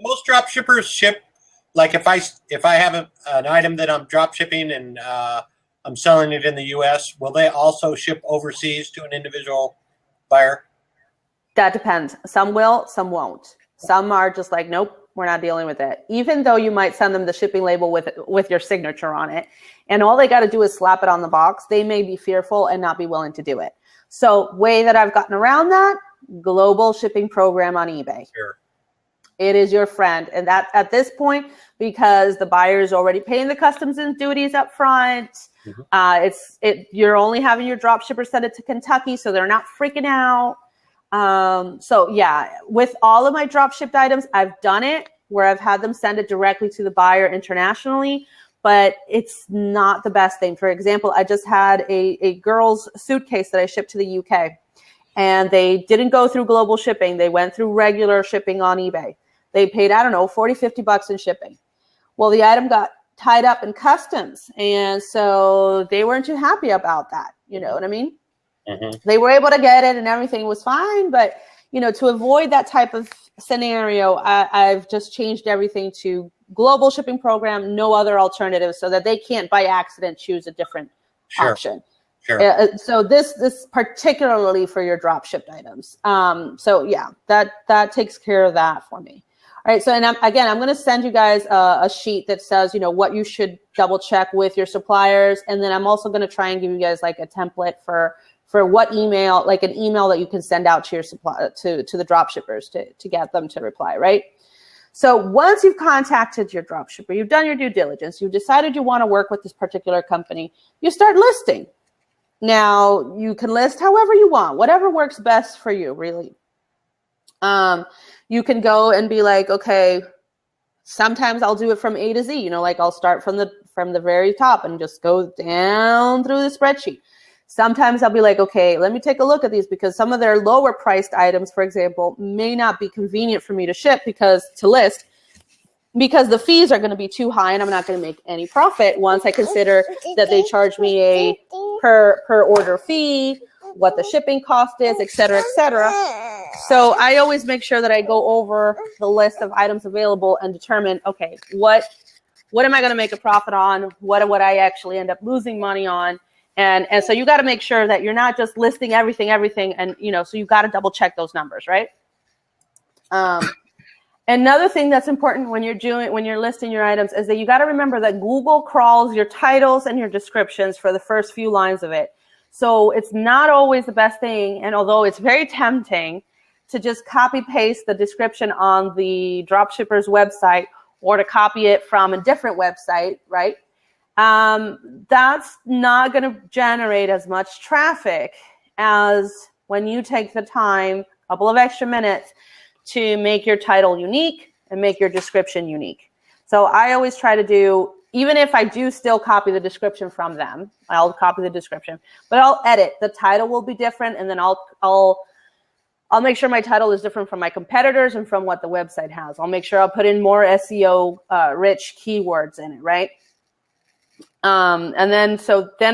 Most drop shippers ship, like if I have an item that I'm drop shipping and I'm selling it in the U.S., will they also ship overseas to an individual buyer? That depends. Some will, some won't. Some are just like, nope, we're not dealing with it. Even though you might send them the shipping label with your signature on it, and all they got to do is slap it on the box, they may be fearful and not be willing to do it. So way that I've gotten around that, global shipping program on eBay. Sure. It is your friend. And that at this point, because the buyer is already paying the customs and duties up front, you're only having your drop shipper send it to Kentucky, so they're not freaking out. So yeah, with all of my drop shipped items, I've done it where I've had them send it directly to the buyer internationally, but it's not the best thing. For example, I just had a girl's suitcase that I shipped to the UK, and they didn't go through global shipping. They went through regular shipping on eBay. They paid, I don't know, $40, $50 in shipping. Well, the item got tied up in customs, and so they weren't too happy about that. You know what I mean? Mm-hmm. They were able to get it and everything was fine, but you know, to avoid that type of scenario, I've just changed everything to global shipping program, no other alternative, so that they can't by accident choose a different option. Sure. So this particularly for your drop shipped items. So yeah, that takes care of that for me. All right, so and I'm going to send you guys a sheet that says, what you should double check with your suppliers, and then I'm also going to try and give you guys like a template for what email, like an email that you can send out to your to the drop shippers to get them to reply, right? So once you've contacted your drop shipper, you've done your due diligence, you've decided you want to work with this particular company, you start listing. Now you can list however you want, whatever works best for you, really. You can go and be like, okay, sometimes I'll do it from A to Z, like I'll start from the very top and just go down through the spreadsheet. Sometimes I'll be like, okay, let me take a look at these because some of their lower priced items, for example, may not be convenient for me to list because the fees are going to be too high and I'm not going to make any profit once I consider that they charge me a per order fee, what the shipping cost is, et cetera, et cetera. So I always make sure that I go over the list of items available and determine, okay, what am I going to make a profit on? What would I actually end up losing money on? And so you got to make sure that you're not just listing everything, and so you got to double check those numbers, right? Another thing that's important when you're listing your items is that you got to remember that Google crawls your titles and your descriptions for the first few lines of it. So it's not always the best thing, and although it's very tempting to just copy paste the description on the dropshipper's website or to copy it from a different website, right? That's not going to generate as much traffic as when you take the time, a couple of extra minutes, to make your title unique and make your description unique. So I always try to do, even if I do still copy the description from them, I'll copy the description, but I'll edit. The title will be different, and then I'll make sure my title is different from my competitors and from what the website has. I'll make sure I'll put in more SEO rich keywords in it, right? And then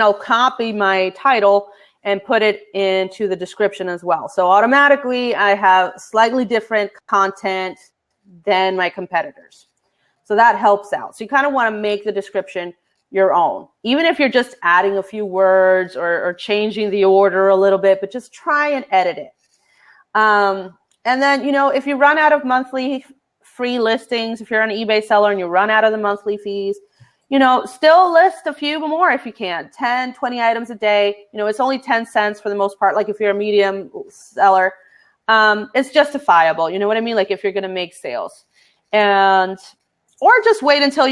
I'll copy my title and put it into the description as well. So automatically I have slightly different content than my competitors. So that helps out. So you kind of want to make the description your own, even if you're just adding a few words or changing the order a little bit, but just try and edit it. And then, if you run out of monthly free listings, if you're an eBay seller and you run out of the monthly fees, still list a few more if you can, 10, 20 items a day. It's only 10 cents for the most part. Like if you're a medium seller, it's justifiable. You know what I mean? Like if you're going to make sales, or just wait until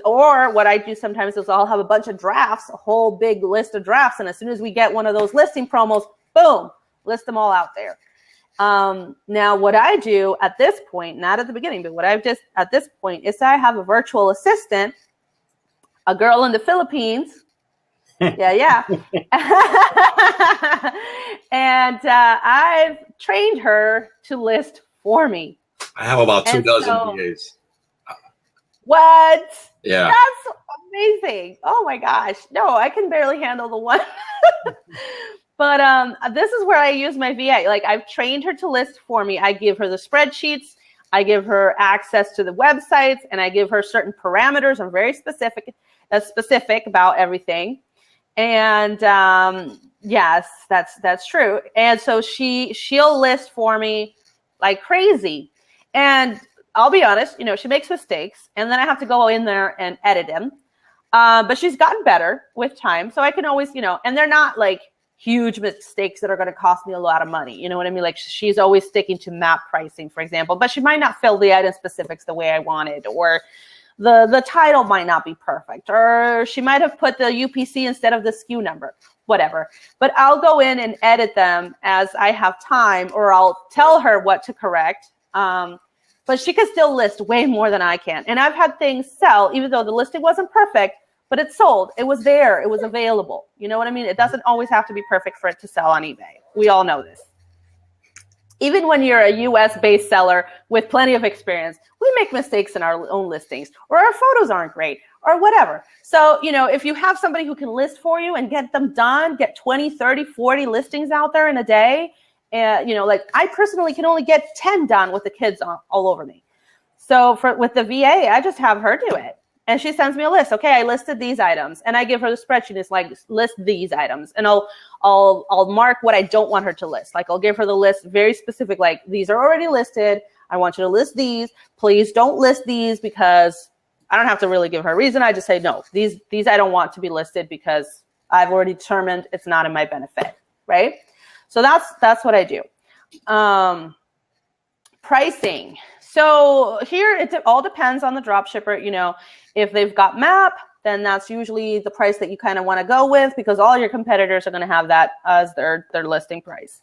or what I do sometimes is I'll have a bunch of drafts, a whole big list of drafts. And as soon as we get one of those listing promos, boom, list them all out there. Now what I do at this point, not at the beginning, but what I've just at this point is I have a virtual assistant, a girl in the Philippines. Yeah. And I've trained her to list for me. I have about 2 dozen VAs. What? Yeah. That's amazing. Oh my gosh. No, I can barely handle the one. But this is where I use my VA. Like I've trained her to list for me. I give her the spreadsheets. I give her access to the websites, and I give her certain parameters. I'm very specific about everything. And yes, that's true. And so she'll list for me like crazy. And I'll be honest, she makes mistakes, and then I have to go in there and edit them. But she's gotten better with time, so I can always, and they're not like huge mistakes that are going to cost me a lot of money. You know what I mean? Like she's always sticking to map pricing, for example, but she might not fill the item specifics the way I wanted, or the title might not be perfect, or she might have put the UPC instead of the SKU number, whatever. But I'll go in and edit them as I have time, or I'll tell her what to correct. But she can still list way more than I can. And I've had things sell, even though the listing wasn't perfect, but it sold. It was there. It was available. You know what I mean? It doesn't always have to be perfect for it to sell on eBay. We all know this. Even when you're a US-based seller with plenty of experience, we make mistakes in our own listings, or our photos aren't great, or whatever. So, if you have somebody who can list for you and get them done, get 20, 30, 40 listings out there in a day, like I personally can only get 10 done with the kids all over me. So with the VA, I just have her do it. And she sends me a list. Okay, I listed these items, and I give her the spreadsheet. It's like, list these items, and I'll mark what I don't want her to list. Like I'll give her the list very specific. Like these are already listed. I want you to list these. Please don't list these because I don't have to really give her a reason. I just say, no, these I don't want to be listed because I've already determined it's not in my benefit, right? So that's what I do. Pricing. So here it all depends on the drop shipper. You know, if they've got MAP, then that's usually the price that you kind of want to go with because all your competitors are going to have that as their listing price.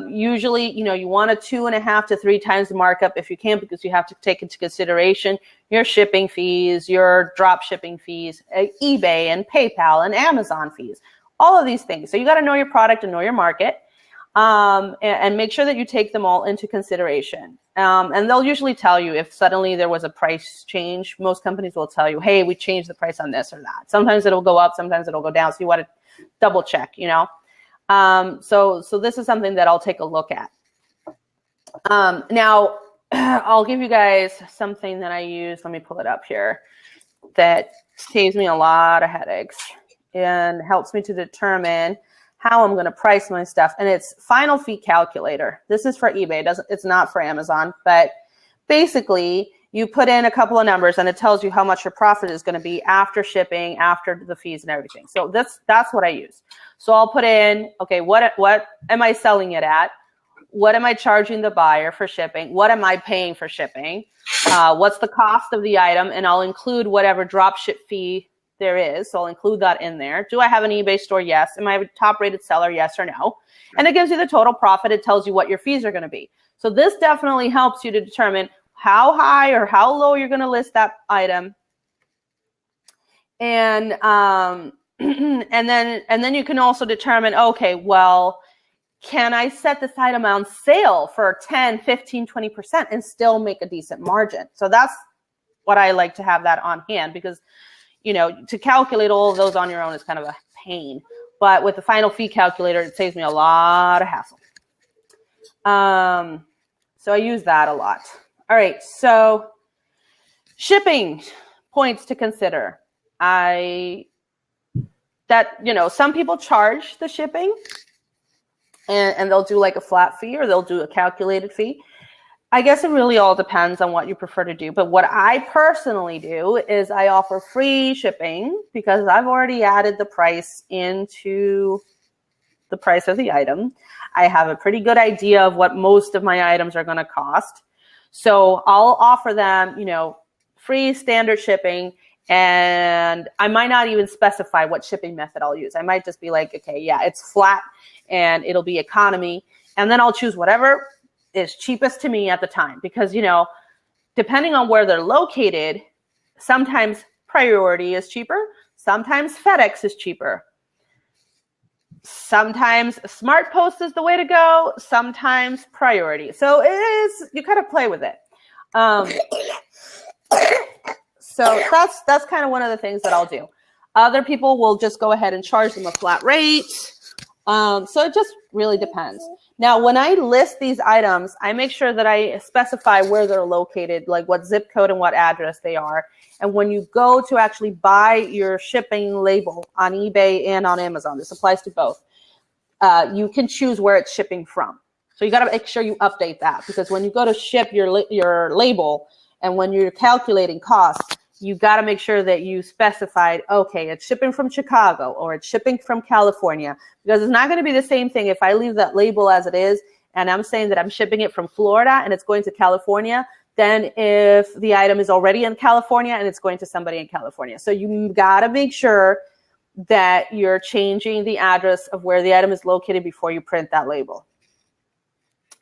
Usually, you know, you want a 2.5 to 3 times the markup if you can, because you have to take into consideration your shipping fees, your drop shipping fees, eBay and PayPal and Amazon fees, all of these things. So you got to know your product and know your market, and make sure that you take them all into consideration. And they'll usually tell you if suddenly there was a price change. Most companies will tell you, hey, we changed the price on this or that. Sometimes it'll go up, sometimes it'll go down. So you want to double check, you know. So this is something that I'll take a look at. Now, I'll give you guys something that I use. Let me pull it up here. That saves me a lot of headaches and helps me to determine how I'm going to price my stuff. And it's Final Fee Calculator. This is for eBay. It's not for Amazon. But basically, you put in a couple of numbers and it tells you how much your profit is going to be after shipping, after the fees and everything. So that's what I use. So I'll put in, okay, what am I selling it at? What am I charging the buyer for shipping? What am I paying for shipping? What's the cost of the item? And I'll include whatever drop ship fee there is. So I'll include that in there. Do I have an eBay store? Yes. Am I a top rated seller? Yes or no? And it gives you the total profit. It tells you what your fees are going to be. So this definitely helps you to determine how high or how low you're going to list that item. And and then you can also determine, okay, well, can I set this item on sale for 10, 15, 20% and still make a decent margin? So that's what I like to have that on hand, because, you know, to calculate all of those on your own is kind of a pain. But with the Final Fee Calculator, it saves me a lot of hassle. So I use that a lot. All right, so shipping points to consider. Some people charge the shipping and they'll do like a flat fee or they'll do a calculated fee. I guess it really all depends on what you prefer to do. But what I personally do is I offer free shipping because I've already added the price into the price of the item. I have a pretty good idea of what most of my items are going to cost. So I'll offer them, you know, free standard shipping, and I might not even specify what shipping method I'll use. I might just be like, okay, yeah, it's flat and it'll be economy. And then I'll choose whatever is cheapest to me at the time, because, you know, depending on where they're located, sometimes Priority is cheaper. Sometimes FedEx is cheaper. Sometimes Smart Post is the way to go. Sometimes Priority. So it is, you kind of play with it. So that's kind of one of the things that I'll do. Other people will just go ahead and charge them a flat rate. So it just really depends. Now, when I list these items, I make sure that I specify where they're located, like what zip code and what address they are. And when you go to actually buy your shipping label on eBay and on Amazon, this applies to both, you can choose where it's shipping from. So you got to make sure you update that, because when you go to ship your label and when you're calculating costs, you got to make sure that you specified, okay, it's shipping from Chicago or it's shipping from California, because it's not going to be the same thing if I leave that label as it is and I'm saying that I'm shipping it from Florida and it's going to California, than if the item is already in California and it's going to somebody in California. So you got to make sure that you're changing the address of where the item is located before you print that label.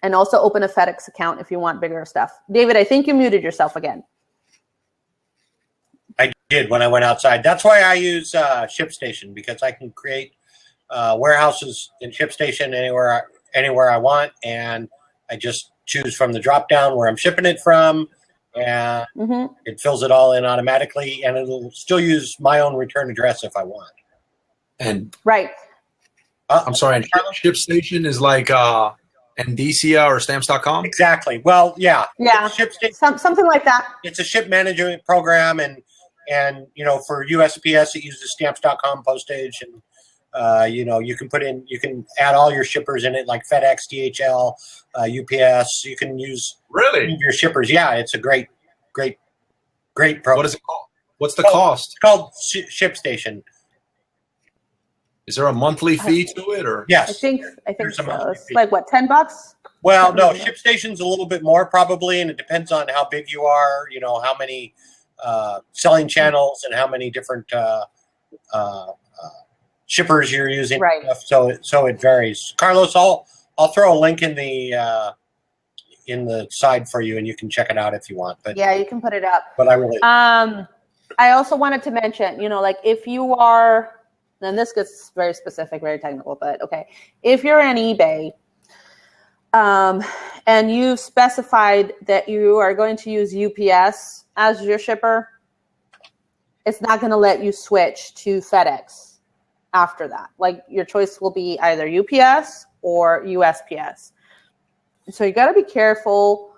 And also open a FedEx account if you want bigger stuff. David, I think you muted yourself again. I did when I went outside. That's why I use ShipStation, because I can create warehouses in ShipStation anywhere I want, and I just choose from the drop down where I'm shipping it from, and it fills it all in automatically, and it'll still use my own return address if I want. And right. I'm sorry, and ShipStation is like Endicia or Stamps.com? Exactly. Well, yeah. Yeah. Something like that. It's a ship management program, and you know, for USPS it uses Stamps.com postage, and You know, you can add all your shippers in it, like FedEx, DHL, UPS. You can use your shippers. Yeah, it's a great program. What is it called? What's the cost? It's called ShipStation. Is there a monthly fee to it, or? Yes, I think so. It's like what, $10? Well, no, ShipStation's a little bit more probably, and it depends on how big you are. You know, how many selling channels and how many different shippers you're using. Right. So it varies. Carlos, I'll throw a link in the side for you, and you can check it out if you want. But yeah, you can put it up. But I really. I also wanted to mention, you know, like if you are, and this gets very specific, very technical, but okay, if you're on eBay, and you've specified that you are going to use UPS as your shipper, it's not going to let you switch to FedEx after that. Like your choice will be either UPS or USPS. So you got to be careful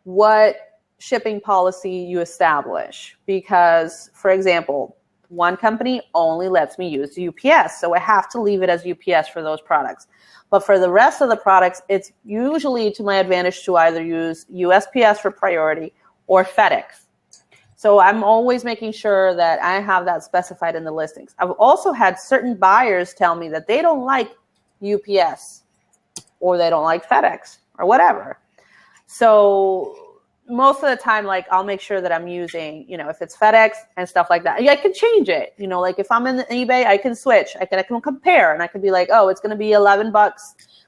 what shipping policy you establish, because, for example, one company only lets me use UPS, so I have to leave it as UPS for those products. But for the rest of the products, it's usually to my advantage to either use USPS for priority or FedEx. So I'm always making sure that I have that specified in the listings. I've also had certain buyers tell me that they don't like UPS or they don't like FedEx or whatever. So most of the time, like, I'll make sure that I'm using, you know, if it's FedEx and stuff like that, I can change it. You know, like if I'm in the eBay, I can switch. I can compare, and I can be like, oh, it's going to be $11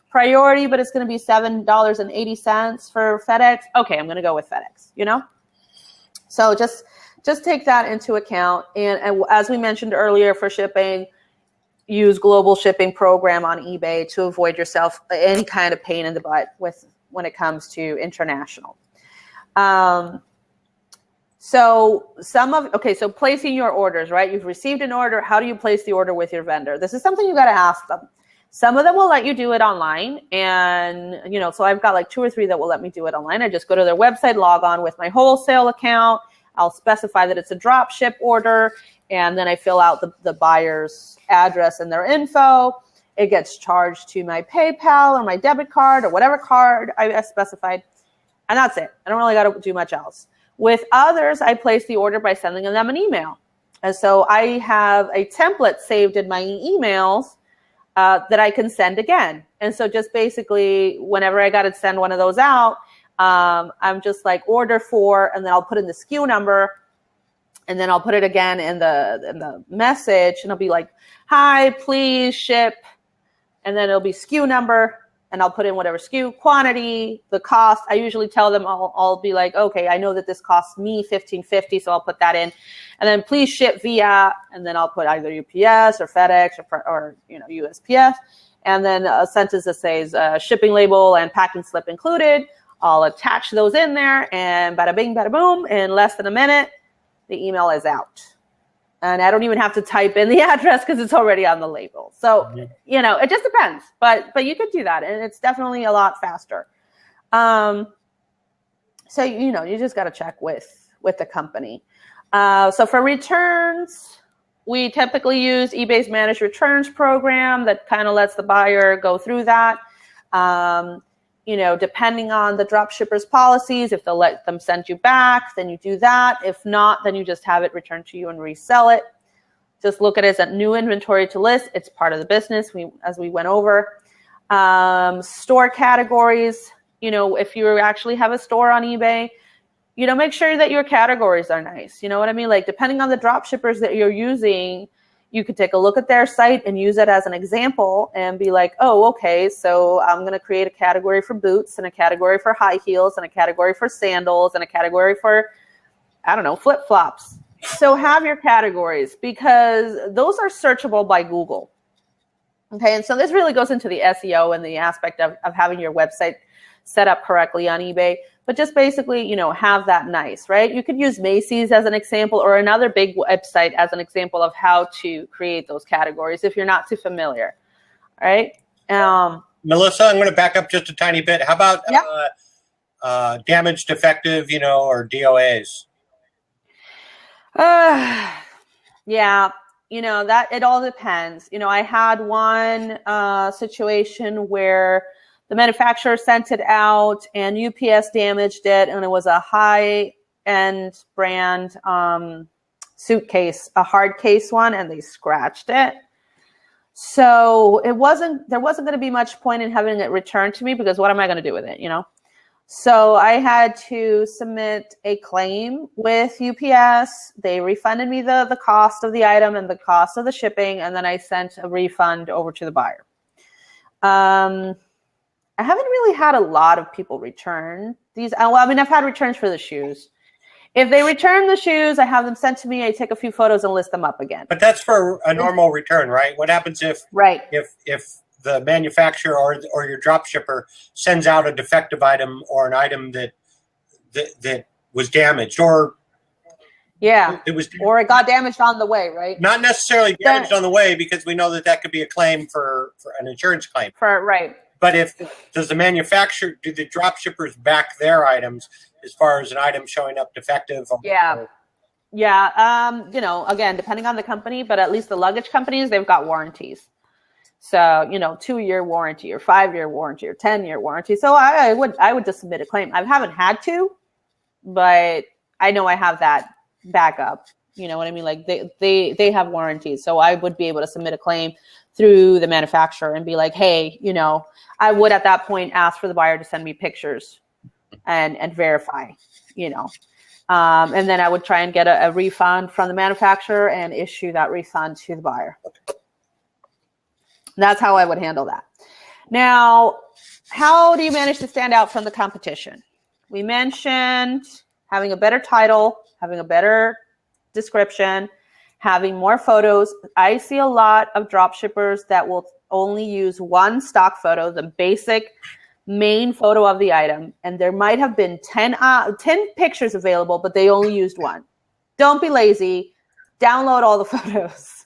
priority, but it's going to be $7.80 for FedEx. Okay, I'm going to go with FedEx, you know? So just take that into account. And as we mentioned earlier, for shipping, use global shipping program on eBay to avoid yourself any kind of pain in the butt when it comes to international. So placing your orders, right? You've received an order. How do you place the order with your vendor? This is something you got to ask them. Some of them will let you do it online. And, you know, so I've got like 2 or 3 that will let me do it online. I just go to their website, log on with my wholesale account. I'll specify that it's a drop ship order. And then I fill out the buyer's address and their info. It gets charged to my PayPal or my debit card or whatever card I specified. And that's it. I don't really got to do much else. With others, I place the order by sending them an email. And so I have a template saved in my emails that I can send again. And so just basically, whenever I got to send one of those out, I'm just like order for, and then I'll put in the SKU number, and then I'll put it again in the message, and I'll be like, hi, please ship, and then it'll be SKU number. And I'll put in whatever SKU, quantity, the cost. I usually tell them, I'll be like, okay, I know that this costs me $15.50, so I'll put that in. And then please ship via, and then I'll put either UPS or FedEx or you know, USPS. And then a sentence that says shipping label and packing slip included. I'll attach those in there, and bada bing, bada boom, in less than a minute, the email is out. And I don't even have to type in the address because it's already on the label. So, you know, it just depends. But you could do that, and it's definitely a lot faster. So, you know, you just got to check with the company. So for returns, we typically use eBay's Managed Returns program that kind of lets the buyer go through that. You know, depending on the drop shipper's policies, if they'll let them send you back, then you do that. If not, then you just have it returned to you and resell it. Just look at it as a new inventory to list. It's part of the business, as we went over. Store categories, you know, if you actually have a store on eBay, you know, make sure that your categories are nice. You know what I mean? Like, depending on the drop shippers that you're using, you could take a look at their site and use it as an example and be like, oh, okay, so I'm going to create a category for boots and a category for high heels and a category for sandals and a category for, I don't know, flip-flops. So have your categories, because those are searchable by Google. Okay, and so this really goes into the SEO and the aspect of having your website set up correctly on eBay. But just basically, you know, have that nice, right? You could use Macy's as an example, or another big website as an example of how to create those categories if you're not too familiar, all right? Melissa, I'm going to back up just a tiny bit. How about damaged, defective, you know, or DOAs? Yeah, that it all depends. I had one situation where the manufacturer sent it out and UPS damaged it, and it was a high-end brand suitcase, a hard case one, and they scratched it. So there wasn't going to be much point in having it returned to me, because what am I going to do with it, So I had to submit a claim with UPS. They refunded me the cost of the item and the cost of the shipping, and then I sent a refund over to the buyer. I haven't really had a lot of people return these. Well, I've had returns for the shoes. If they return the shoes, I have them sent to me. I take a few photos and list them up again. But that's for a normal return, right? What happens if the manufacturer or your drop shipper sends out a defective item or an item that was damaged, or it got damaged on the way, right? Not necessarily damaged on the way, because we know that could be a claim for an insurance claim. Right. But do the drop shippers back their items as far as an item showing up defective? Yeah. Again, depending on the company, but at least the luggage companies, they've got warranties. So, 2-year warranty or 5-year warranty or 10-year warranty. So I would just submit a claim. I haven't had to, but I know I have that backup. You know what I mean? Like they have warranties. So I would be able to submit a claim through the manufacturer and be like, hey, I would at that point ask for the buyer to send me pictures and verify, and then I would try and get a refund from the manufacturer and issue that refund to the buyer. That's how I would handle that. Now, how do you manage to stand out from the competition? We mentioned having a better title, having a better description, having more photos. I see a lot of drop shippers that will only use one stock photo, the basic main photo of the item, and there might have been 10 pictures available, but they only used one. Don't be lazy. Download all the photos.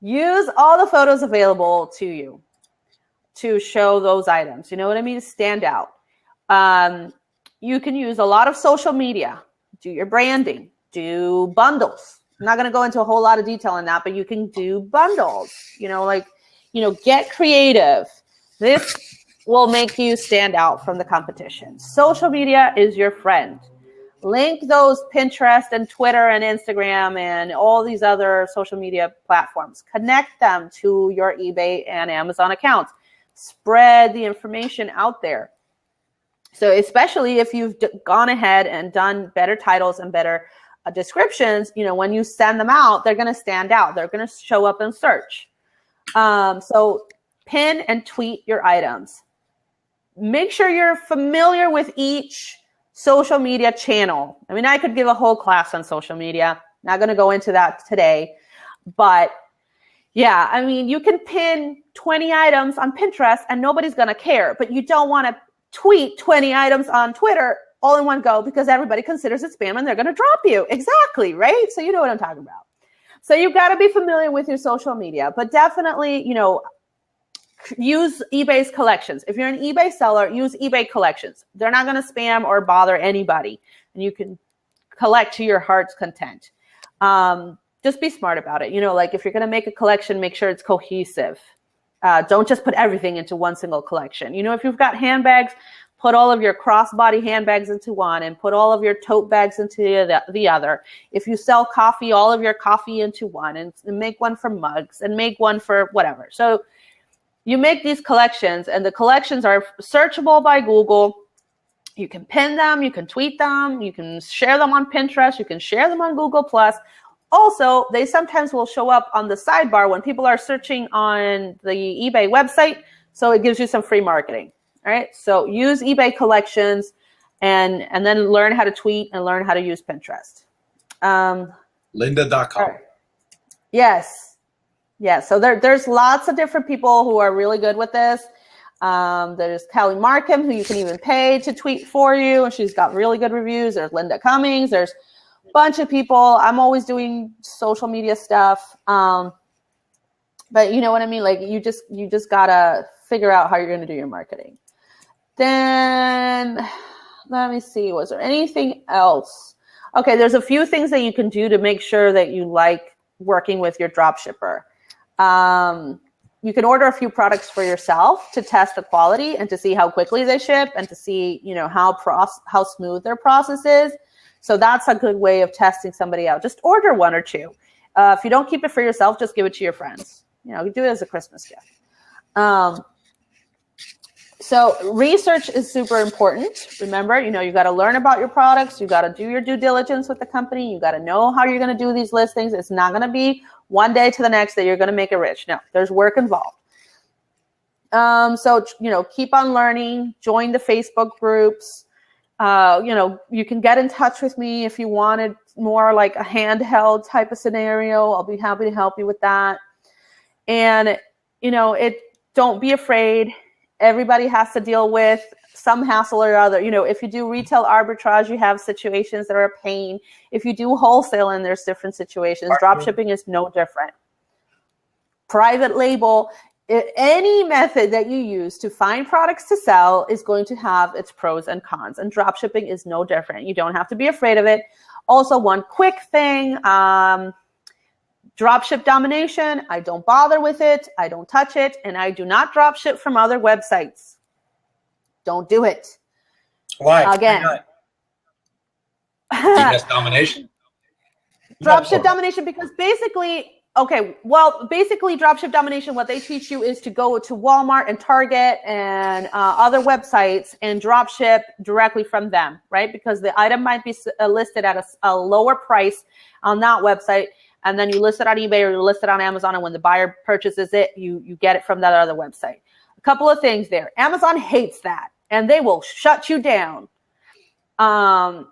Use all the photos available to you to show those items. You know what I mean? Stand out. You can use a lot of social media. Do your branding. Do bundles. I'm not going to go into a whole lot of detail on that, but you can do bundles. Get creative. This will make you stand out from the competition. Social media is your friend. Link those Pinterest and Twitter and Instagram and all these other social media platforms. Connect them to your eBay and Amazon accounts. Spread the information out there. So especially if you've gone ahead and done better titles and better descriptions, when you send them out, they're going to stand out. They're going to show up in search. So pin and tweet your items. Make sure you're familiar with each social media channel. I could give a whole class on social media. Not going to go into that today. But yeah, you can pin 20 items on Pinterest and nobody's going to care. But you don't want to tweet 20 items on Twitter all in one go, because everybody considers it spam and they're going to drop you. Exactly, right? So you know what I'm talking about. So you've got to be familiar with your social media, but definitely, use eBay's collections. If you're an eBay seller, use eBay collections. They're not going to spam or bother anybody, and you can collect to your heart's content. Just be smart about it. If you're going to make a collection, make sure it's cohesive. Don't just put everything into one single collection. If you've got handbags, put all of your crossbody handbags into one and put all of your tote bags into the other. If you sell coffee, all of your coffee into one, and make one for mugs and make one for whatever. So you make these collections, and the collections are searchable by Google. You can pin them, you can tweet them, you can share them on Pinterest, you can share them on Google+. Also, they sometimes will show up on the sidebar when people are searching on the eBay website, so it gives you some free marketing. All right, so use eBay collections and then learn how to tweet and learn how to use Pinterest. Lynda.com. Right. Yes. Yeah, so there's lots of different people who are really good with this. There's Kelly Markham, who you can even pay to tweet for you, and she's got really good reviews. There's Linda Cummings. There's a bunch of people. I'm always doing social media stuff. But you know what I mean? You just gotta figure out how you're gonna do your marketing. Then let me see, was there anything else? Okay, there's a few things that you can do to make sure that you like working with your drop shipper. You can order a few products for yourself to test the quality and to see how quickly they ship and to see, how smooth their process is. So that's a good way of testing somebody out. Just order one or two. If you don't keep it for yourself, just give it to your friends. You do it as a Christmas gift. So research is super important. Remember, you got to learn about your products. You got to do your due diligence with the company. You got to know how you're going to do these listings. It's not going to be one day to the next that you're going to make it rich. No, there's work involved. So, keep on learning, join the Facebook groups. You can get in touch with me if you wanted more like a handheld type of scenario. I'll be happy to help you with that. And, don't be afraid. Everybody has to deal with some hassle or other. If you do retail arbitrage, you have situations that are a pain. If you do wholesaling, there's different situations. Drop shipping is no different. Private label, any method that you use to find products to sell is going to have its pros and cons. And drop shipping is no different. You don't have to be afraid of it. Also, one quick thing, dropship domination, I don't bother with it. I don't touch it. And I do not dropship from other websites. Don't do it. Why? Again. DNS domination? Dropship domination because basically dropship domination, what they teach you is to go to Walmart and Target and other websites and dropship directly from them, right? Because the item might be listed at a lower price on that website. And then you list it on eBay or you list it on Amazon. And when the buyer purchases it, you get it from that other website. A couple of things there. Amazon hates that and they will shut you down.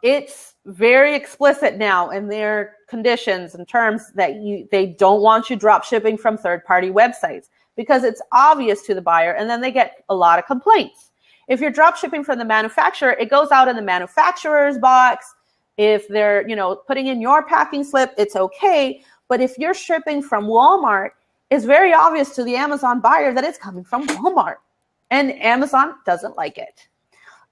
It's very explicit now in their conditions and terms that they don't want you drop shipping from third-party websites because it's obvious to the buyer and then they get a lot of complaints. If you're drop shipping from the manufacturer, it goes out in the manufacturer's box. If they're, putting in your packing slip, it's okay. But if you're shipping from Walmart, it's very obvious to the Amazon buyer that it's coming from Walmart. And Amazon doesn't like it.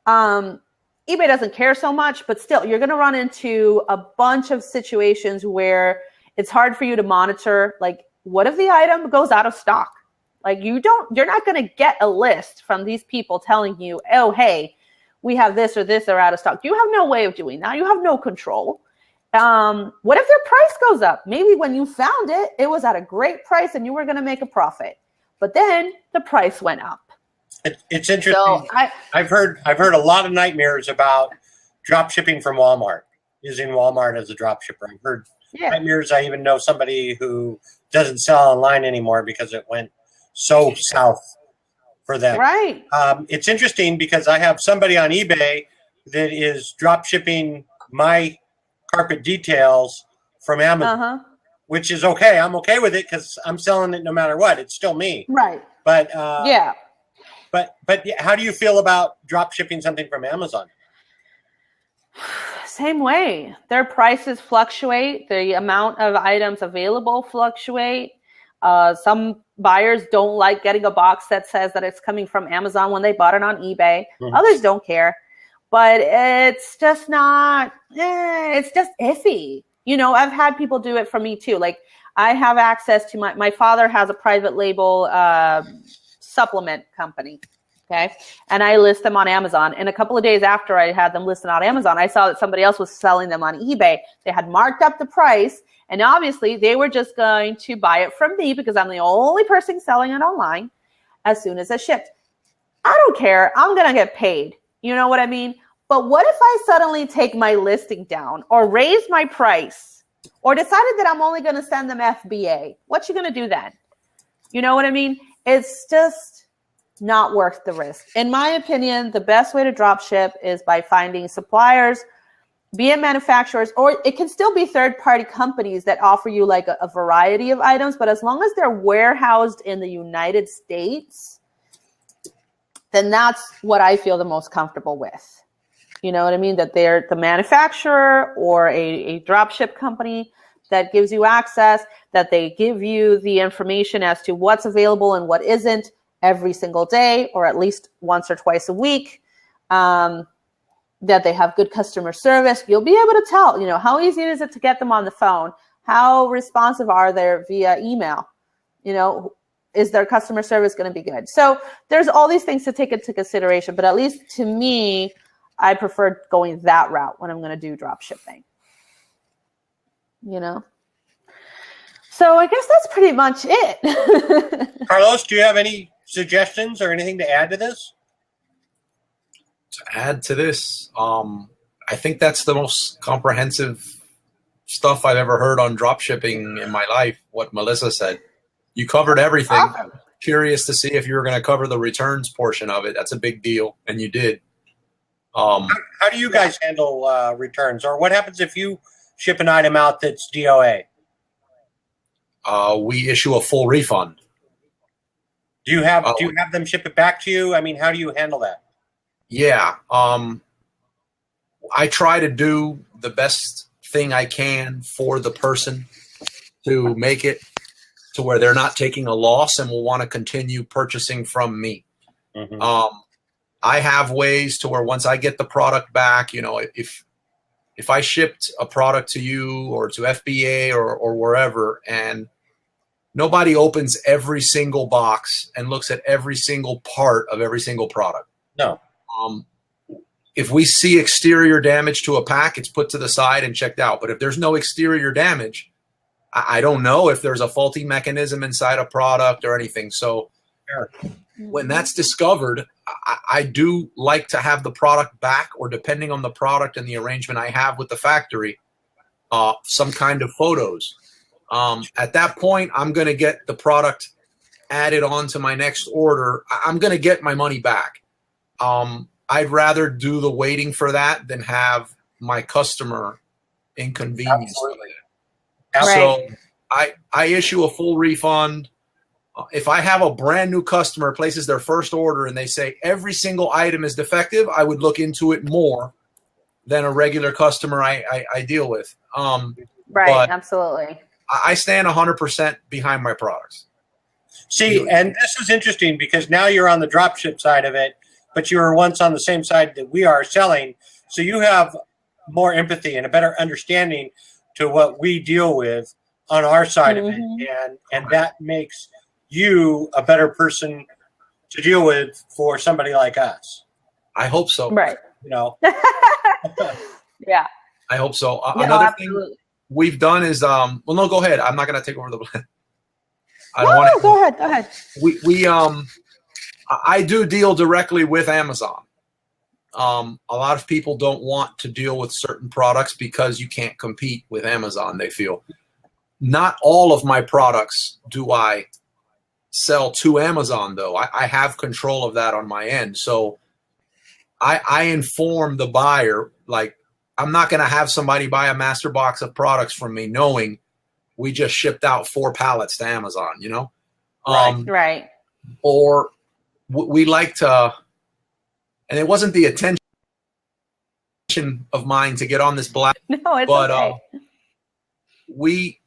eBay doesn't care so much, but still, you're going to run into a bunch of situations where it's hard for you to monitor. Like, what if the item goes out of stock? Like, you're not going to get a list from these people telling you, oh, hey, we have this or this are out of stock. You have no way of doing that. You have no control. What if their price goes up? Maybe when you found it, it was at a great price and you were going to make a profit. But then the price went up. It's interesting. So I've heard a lot of nightmares about drop shipping from Walmart, using Walmart as a drop shipper. I've heard nightmares. I even know somebody who doesn't sell online anymore because it went so south for them. Right. It's interesting because I have somebody on eBay that is drop shipping my carpet details from Amazon, which is okay. I'm okay with it because I'm selling it no matter what. It's still me. Right. But yeah. But how do you feel about drop shipping something from Amazon? Same way. Their prices fluctuate. The amount of items available fluctuate. Some buyers don't like getting a box that says that it's coming from Amazon when they bought it on eBay. Others don't care. But it's just not, it's just iffy. I've had people do it for me too. Like, I have access to my father has a private label supplement company. Okay. And I list them on Amazon. And a couple of days after I had them listed on Amazon, I saw that somebody else was selling them on eBay. They had marked up the price. And obviously they were just going to buy it from me because I'm the only person selling it online as soon as it shipped. I don't care. I'm going to get paid. You know what I mean? But what if I suddenly take my listing down or raise my price or decided that I'm only going to send them FBA? What you going to do then? You know what I mean? It's just not worth the risk. In my opinion, the best way to drop ship is by finding suppliers, be it manufacturers, or it can still be third-party companies that offer you like a variety of items. But as long as they're warehoused in the United States, then that's what I feel the most comfortable with. You know what I mean? That they're the manufacturer or a drop ship company that gives you access, that they give you the information as to what's available and what isn't every single day, or at least once or twice a week, that they have good customer service. You'll be able to tell, how easy is it to get them on the phone? How responsive are they via email? You know, is their customer service going to be good? So there's all these things to take into consideration, but at least to me, I prefer going that route when I'm going to do drop shipping, you know? So I guess that's pretty much it. Carlos, do you have any suggestions or anything to add to this? To add to this, I think that's the most comprehensive stuff I've ever heard on drop shipping in my life, what Melissa said. You covered everything. Awesome. I'm curious to see if you were going to cover the returns portion of it. That's a big deal, and you did. How do you guys handle returns, or what happens if you ship an item out that's DOA? We issue a full refund. Do you have them ship it back to you? I mean, how do you handle that? Yeah. I try to do the best thing I can for the person to make it to where they're not taking a loss and will want to continue purchasing from me. Mm-hmm. I have ways to where once I get the product back, you know, if I shipped a product to you or to FBA or wherever, and nobody opens every single box and looks at every single part of every single product. No. If we see exterior damage to a pack, it's put to the side and checked out. But if there's no exterior damage, I don't know if there's a faulty mechanism inside a product or anything. So when that's discovered, I do like to have the product back, or depending on the product and the arrangement I have with the factory, some kind of photos. At that point, I'm going to get the product added on to my next order. I'm going to get my money back. I'd rather do the waiting for that than have my customer inconvenienced. Absolutely. So I issue a full refund. If I have a brand new customer places their first order and they say every single item is defective, I would look into it more than a regular customer I deal with. Right, absolutely. I stand 100% behind my products. See, and this is interesting because now you're on the dropship side of it, but you were once on the same side that we are selling. So you have more empathy and a better understanding to what we deal with on our side of it. And that makes you a better person to deal with for somebody like us. I hope so. Right. You know? Yeah. I hope so. Another thing we've done is, well, no, go ahead. I'm not going to take over the plan. Go ahead. I do deal directly with Amazon. A lot of people don't want to deal with certain products because you can't compete with Amazon, they feel. Not all of my products do I sell to Amazon, though. I have control of that on my end. So I inform the buyer, like, I'm not going to have somebody buy a master box of products from me knowing we just shipped out 4 pallets to Amazon, you know? Right. Or we like to, and it wasn't the attention of mine to get on this black. No, it's okay. We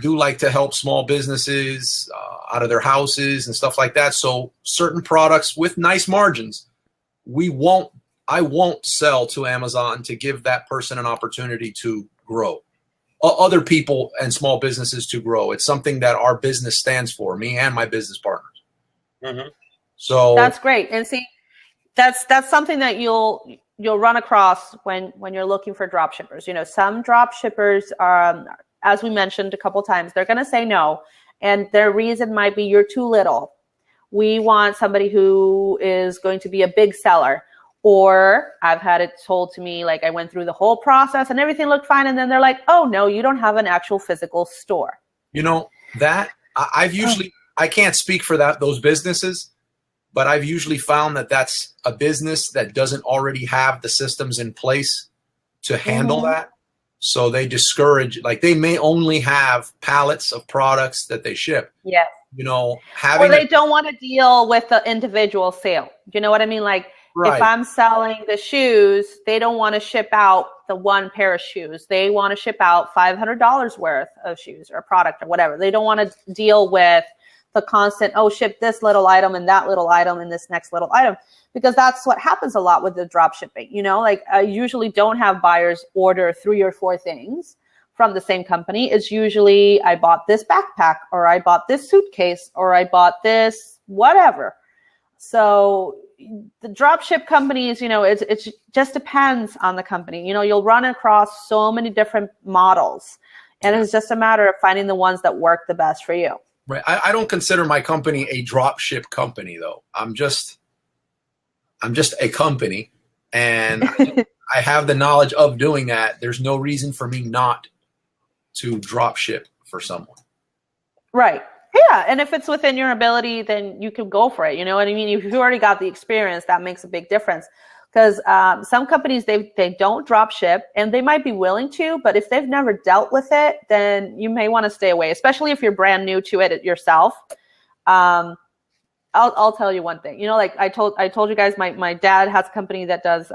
do like to help small businesses out of their houses and stuff like that. So certain products with nice margins, I won't sell to Amazon to give that person an opportunity to grow. Other people and small businesses to grow. It's something that our business stands for, me and my business partners. Mm-hmm. So that's great. And see, that's something that you'll run across when you're looking for drop shippers. You know, some drop shippers are, as we mentioned a couple times, they're going to say no. And their reason might be you're too little. We want somebody who is going to be a big seller. Or I've had it told to me, like, I went through the whole process and everything looked fine. And then they're like, oh, no, you don't have an actual physical store. You know, that I can't speak for those businesses, but I've usually found that that's a business that doesn't already have the systems in place to handle that. So they discourage, like, they may only have pallets of products that they ship. Yeah. You know, or they don't want to deal with the individual sale. You know what I mean? Like, if I'm selling the shoes, they don't want to ship out the one pair of shoes. They want to ship out $500 worth of shoes or product or whatever. They don't want to deal with the constant, ship this little item and that little item and this next little item, because that's what happens a lot with the drop shipping. You know, like, I usually don't have buyers order 3 or 4 things from the same company is usually I bought this backpack, or I bought this suitcase, or I bought this whatever. So the dropship companies, it just depends on the company. You'll run across so many different models, and it's just a matter of finding the ones that work the best for you. Right. I don't consider my company a dropship company, though. I'm just a company, and I have the knowledge of doing that. There's no reason for me not to drop ship for someone. Right. Yeah. And if it's within your ability, then you can go for it. You know what I mean? If you've already got the experience, that makes a big difference. Because some companies, they don't drop ship, and they might be willing to, but if they've never dealt with it, then you may want to stay away, especially if you're brand new to it yourself. I'll tell you one thing. Like I told you guys, my dad has a company that does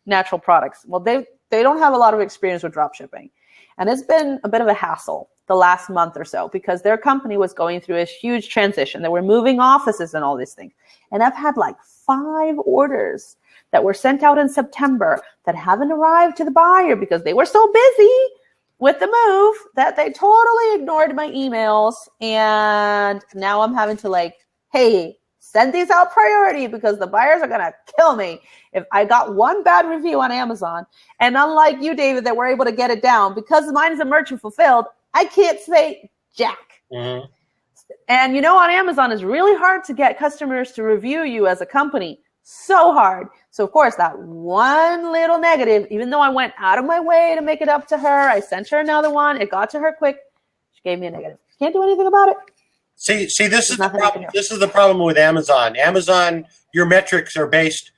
natural products. Well, they don't have a lot of experience with drop shipping. And it's been a bit of a hassle the last month or so, because their company was going through a huge transition. They were moving offices and all these things. And I've had like 5 orders that were sent out in September that haven't arrived to the buyer because they were so busy with the move that they totally ignored my emails. And now I'm having to hey, send these out priority, because the buyers are going to kill me if I got one bad review on Amazon. And unlike you, David, that were able to get it down, because mine is a merchant fulfilled, I can't say jack. Mm-hmm. And on Amazon, it's really hard to get customers to review you as a company. So hard. So of course, that one little negative, even though I went out of my way to make it up to her, I sent her another one. It got to her quick. She gave me a negative. Can't do anything about it. See, this is the problem. This is the problem with Amazon. Amazon, your metrics are based.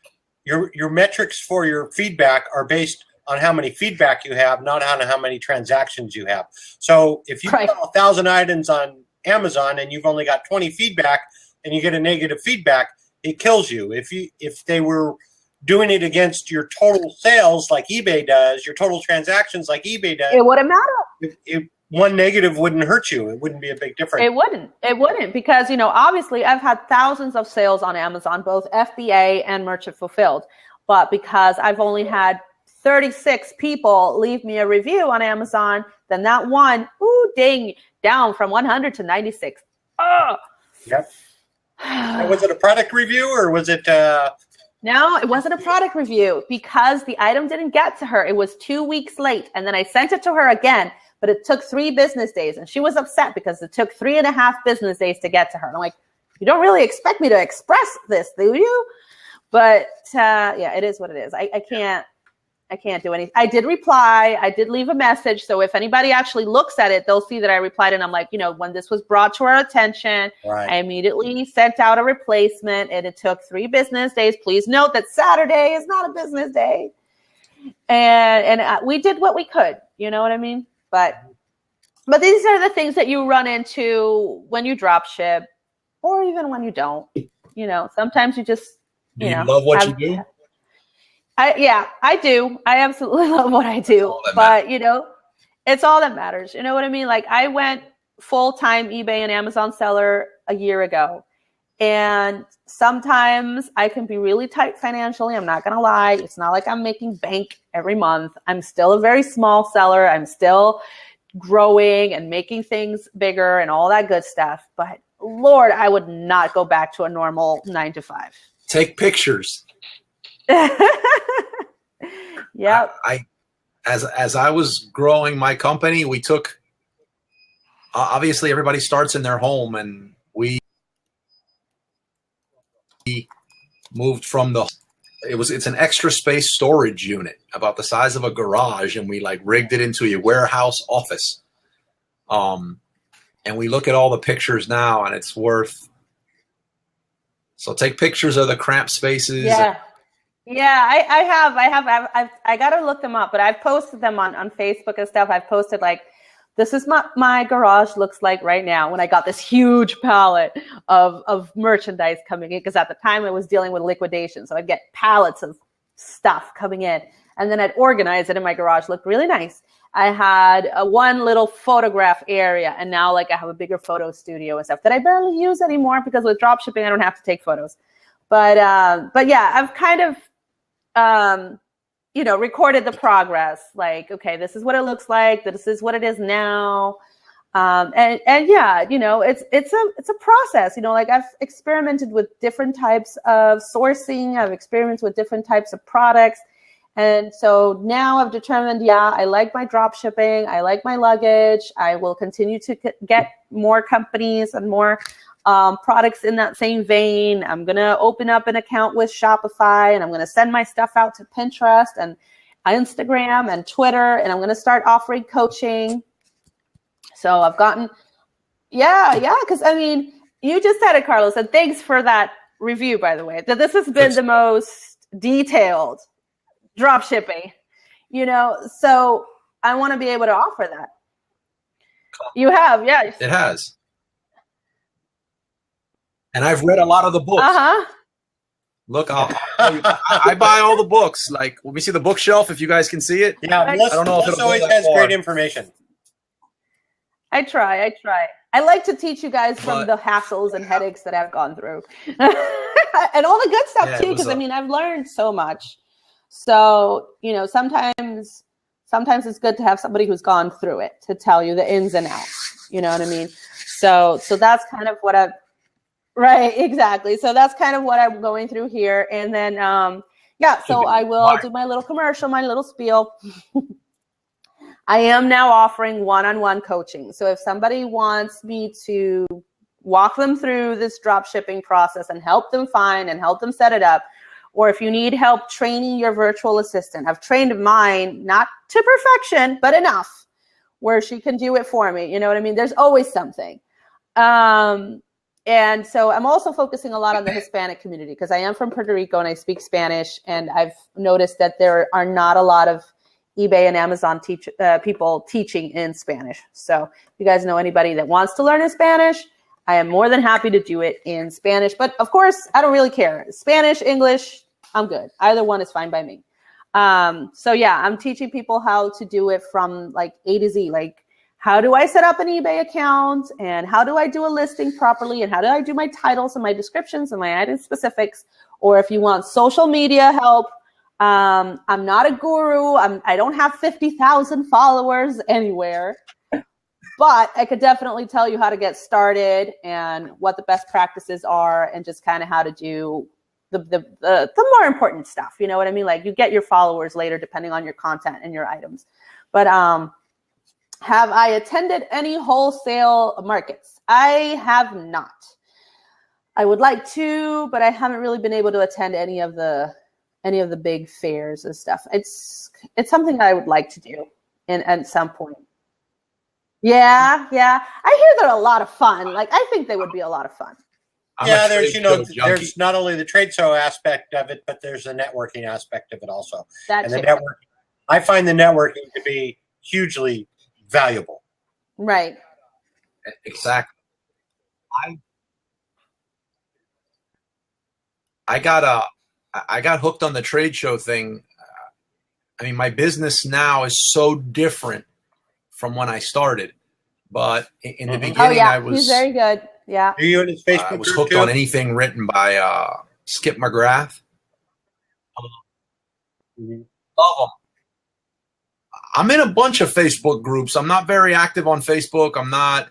Your metrics for your feedback are based on how many feedback you have, not on how many transactions you have. So if you sell 1,000 items on Amazon and you've only got 20 feedback and you get a negative feedback, it kills you. If they were doing it against your total sales like eBay does, your total transactions like eBay does, it wouldn't matter. One negative wouldn't hurt you. It wouldn't be a big difference. It wouldn't, because, obviously I've had thousands of sales on Amazon, both FBA and merchant fulfilled. But because I've only had 36 people leave me a review on Amazon, then that one, ding, down from 100 to 96. Oh. Yep. Was it a product review, or was it? No, it wasn't a product review, because the item didn't get to her. It was 2 weeks late. And then I sent it to her again, but it took 3 business days. And she was upset because it took 3.5 business days to get to her. And I'm like, you don't really expect me to express this, do you? But yeah, it is what it is. I can't do anything. I did reply. I did leave a message. So if anybody actually looks at it, they'll see that I replied. And I'm like, when this was brought to our attention, I immediately sent out a replacement, and it took 3 business days. Please note that Saturday is not a business day. And we did what we could. You know what I mean? But these are the things that you run into when you drop ship, or even when you don't. Sometimes you just, Do you love what you do? I do. I absolutely love what I do. But, it's all that matters. You know what I mean? Like, I went full-time eBay and Amazon seller a year ago. And sometimes I can be really tight financially. I'm not going to lie. It's not like I'm making bank every month. I'm still a very small seller. I'm still growing and making things bigger and all that good stuff. But Lord, I would not go back to a normal 9 to 5. Take pictures. Yeah. As I was growing my company, we took, obviously everybody starts in their home, and we moved from it's an extra space storage unit about the size of a garage, and we rigged it into a warehouse office. And we look at all the pictures now, and it's worth. So take pictures of the cramped spaces. Yeah. Yeah, I got to look them up, but I've posted them on Facebook and stuff. I've posted this is my garage looks like right now, when I got this huge pallet of merchandise coming in, because at the time I was dealing with liquidation. So I'd get pallets of stuff coming in, and then I'd organize it in my garage. Looked really nice. I had one little photograph area, and now I have a bigger photo studio and stuff that I barely use anymore, because with drop shipping I don't have to take photos. But yeah, I've kind of recorded the progress. Like, okay, this is what it looks like. This is what it is now. And yeah, it's a process. Like I've experimented with different types of sourcing. I've experimented with different types of products. And so now I've determined, I like my drop shipping. I like my luggage. I will continue to get more companies and more products in that same vein. I'm going to open up an account with Shopify, and I'm going to send my stuff out to Pinterest and Instagram and Twitter, and I'm going to start offering coaching. So I've gotten, because you just said it, Carlos, and thanks for that review, by the way, that this has been the most detailed drop shipping, so I want to be able to offer that. You have, yes. It has. And I've read a lot of the books. Look, I buy all the books. Like, let me see the bookshelf if you guys can see it. Yeah, I don't know if it always has great information. I try. I like to teach you guys from the hassles and headaches that I've gone through. And all the good stuff too, because I've learned so much. So, sometimes it's good to have somebody who's gone through it to tell you the ins and outs. You know what I mean? So that's kind of what right, exactly. So that's kind of what I'm going through here. And then, so I will do my little commercial, my little spiel. I am now offering one-on-one coaching. So if somebody wants me to walk them through this drop shipping process and help them find and help them set it up, or if you need help training your virtual assistant, I've trained mine, not to perfection, but enough where she can do it for me. You know what I mean? There's always something. And so I'm also focusing a lot on the Hispanic community because I am from Puerto Rico and I speak Spanish. And I've noticed that there are not a lot of eBay and Amazon people teaching in Spanish. So if you guys know anybody that wants to learn in Spanish, I am more than happy to do it in Spanish. But of course, I don't really care. Spanish, English, I'm good. Either one is fine by me. So yeah, I'm teaching people how to do it from like A to Z. Like, how do I set up an eBay account, and how do I do a listing properly, and how do I do my titles and my descriptions and my item specifics? Or if you want social media help, I'm not a guru. I don't have 50,000 followers anywhere, but I could definitely tell you how to get started and what the best practices are, and just kind of how to do the more important stuff. You know what I mean? Like, you get your followers later depending on your content and your items. But have I attended any wholesale markets? I have not. I would like to, but I haven't really been able to attend any of the big fairs and stuff. It's something I would like to do at some point. Yeah. I hear they're a lot of fun. Like, I think they would be a lot of fun. There's not only the trade show aspect of it, but there's the networking aspect of it also. I find the networking to be hugely valuable. Right. Exactly. I got hooked on the trade show thing. My business now is so different from when I started. But in the beginning, I was he's very good. Yeah. Are you in his Facebook I was hooked on anything written by Skip McGrath. Love him. I'm in a bunch of Facebook groups. I'm not very active on Facebook. I'm not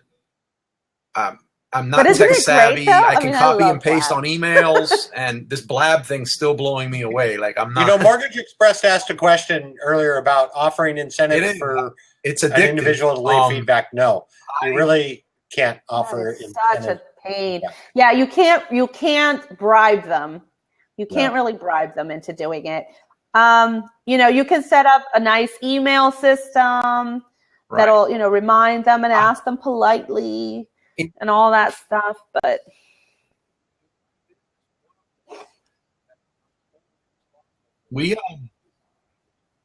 tech savvy. I can copy and paste on emails, and this Blab thing's still blowing me away. Like, I'm not. Mortgage Express asked a question earlier about offering incentives for an individual to leave feedback. No, you really can't offer. Such a pain. Yeah, you can't bribe them. You can't really bribe them into doing it. You can set up a nice email system that'll, remind them and ask them politely and all that stuff. But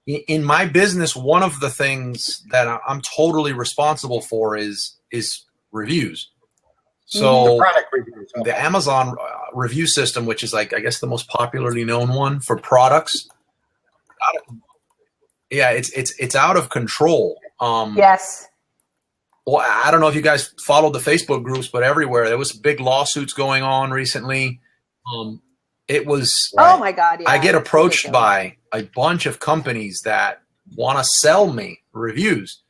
in my business, one of the things that I'm totally responsible for is reviews. So the product reviews. Okay. The Amazon review system, which is like, I guess, the most popularly known one for products. Yeah, it's out of control. Yes. Well, I don't know if you guys followed the Facebook groups, but everywhere there was big lawsuits going on recently. It was. Oh my God! Yeah, I get approached by a bunch of companies that want to sell me reviews.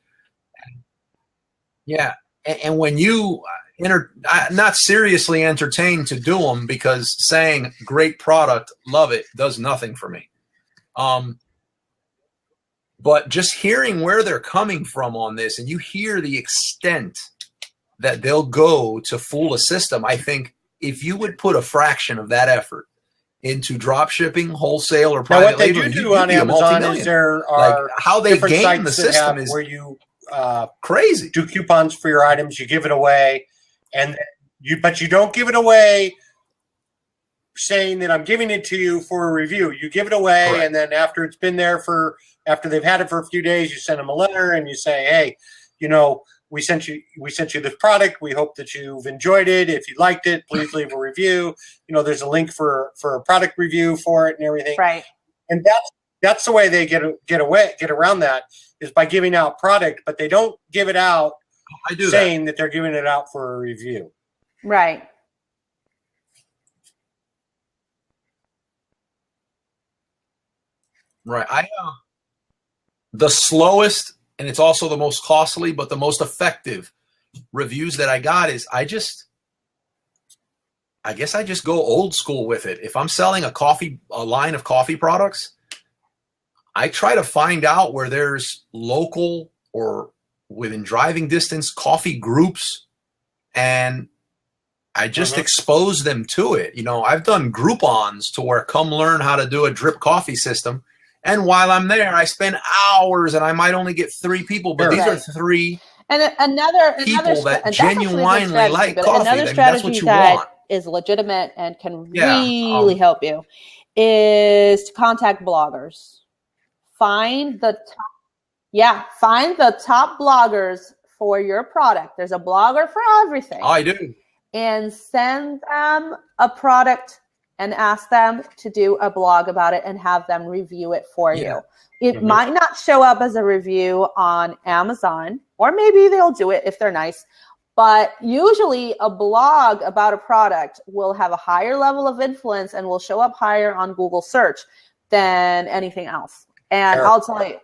Yeah. And when you not seriously entertained to do them, because saying great product, love it, does nothing for me. But just hearing where they're coming from on this, and you hear the extent that they'll go to fool a system, I think if you would put a fraction of that effort into drop shipping, wholesale, or private label, what they do on Amazon is there are like how they game the system is where you crazy. Do coupons for your items, you give it away, but you don't give it away saying that I'm giving it to you for a review. You give it away, Correct. And then after it's been there after they've had it for a few days, you send them a letter and you say, hey, we sent you this product. We hope that you've enjoyed it. If you liked it, please leave a review. There's a link for a product review for it and everything. Right. And that's the way they get around that, is by giving out product, but they don't give it out saying that they're giving it out for a review. Right. Right. The slowest, and it's also the most costly, but the most effective reviews that I got is I guess I just go old school with it. If I'm selling a line of coffee products, I try to find out where there's local or within driving distance coffee groups, and I just expose them to it. I've done Groupons to where come learn how to do a drip coffee system. And while I'm there, I spend hours, and I might only get 3 people, but these are 3 and another people that genuinely like coffee. Another strategy that is legitimate and can really help you is to contact bloggers. Find the top bloggers for your product. There's a blogger for everything. I do. And send them a product and ask them to do a blog about it and have them review it for you. It might not show up as a review on Amazon, or maybe they'll do it if they're nice. But usually a blog about a product will have a higher level of influence and will show up higher on Google search than anything else. And I'll tell you,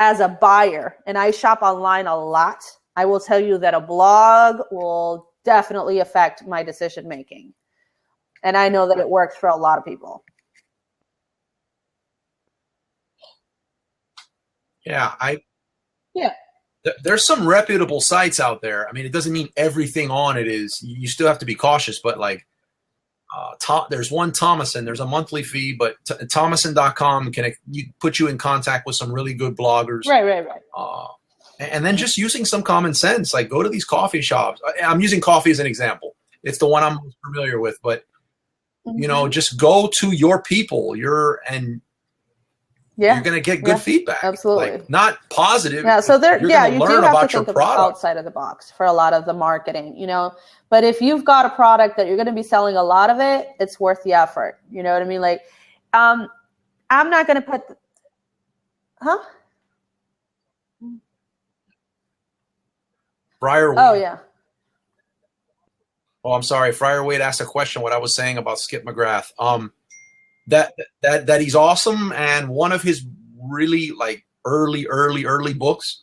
as a buyer, and I shop online a lot, I will tell you that a blog will definitely affect my decision making. And I know that it works for a lot of people. There's some reputable sites out there. I mean, it doesn't mean everything on it is. You still have to be cautious, but like there's one Thomason. There's a monthly fee, but Thomason.com can put you in contact with some really good bloggers. Right. And then just using some common sense, like go to these coffee shops. I'm using coffee as an example. It's the one I'm most familiar with, but just go to your people. You're going to get good feedback. Absolutely. Like, not positive. Yeah. So you do have to think outside of the box for a lot of the marketing, but if you've got a product that you're going to be selling a lot of it, it's worth the effort. You know what I mean? Like, I'm not going to put, Friar Wade. Oh, yeah. Oh, I'm sorry. Friar Wade asked a question, what I was saying about Skip McGrath. That he's awesome, and one of his really like early books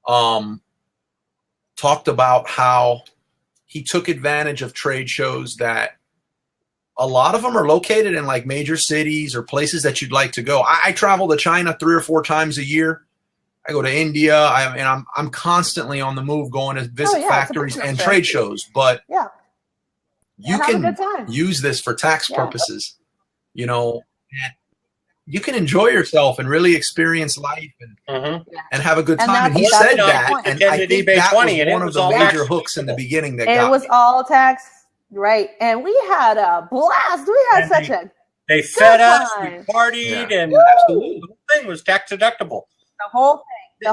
talked about how he took advantage of trade shows that a lot of them are located in like major cities or places that you'd like to go. I travel to China 3 or 4 times a year. I go to India. I'm constantly on the move, going to visit factories and trade shows. But you can use this for tax purposes. And you can enjoy yourself and really experience life and have a good time. And he said that, and I think that was one of the major hooks in the beginning that got it was all tax, right? And we had a blast. We had they fed us, we partied, and absolutely the whole thing was tax deductible. The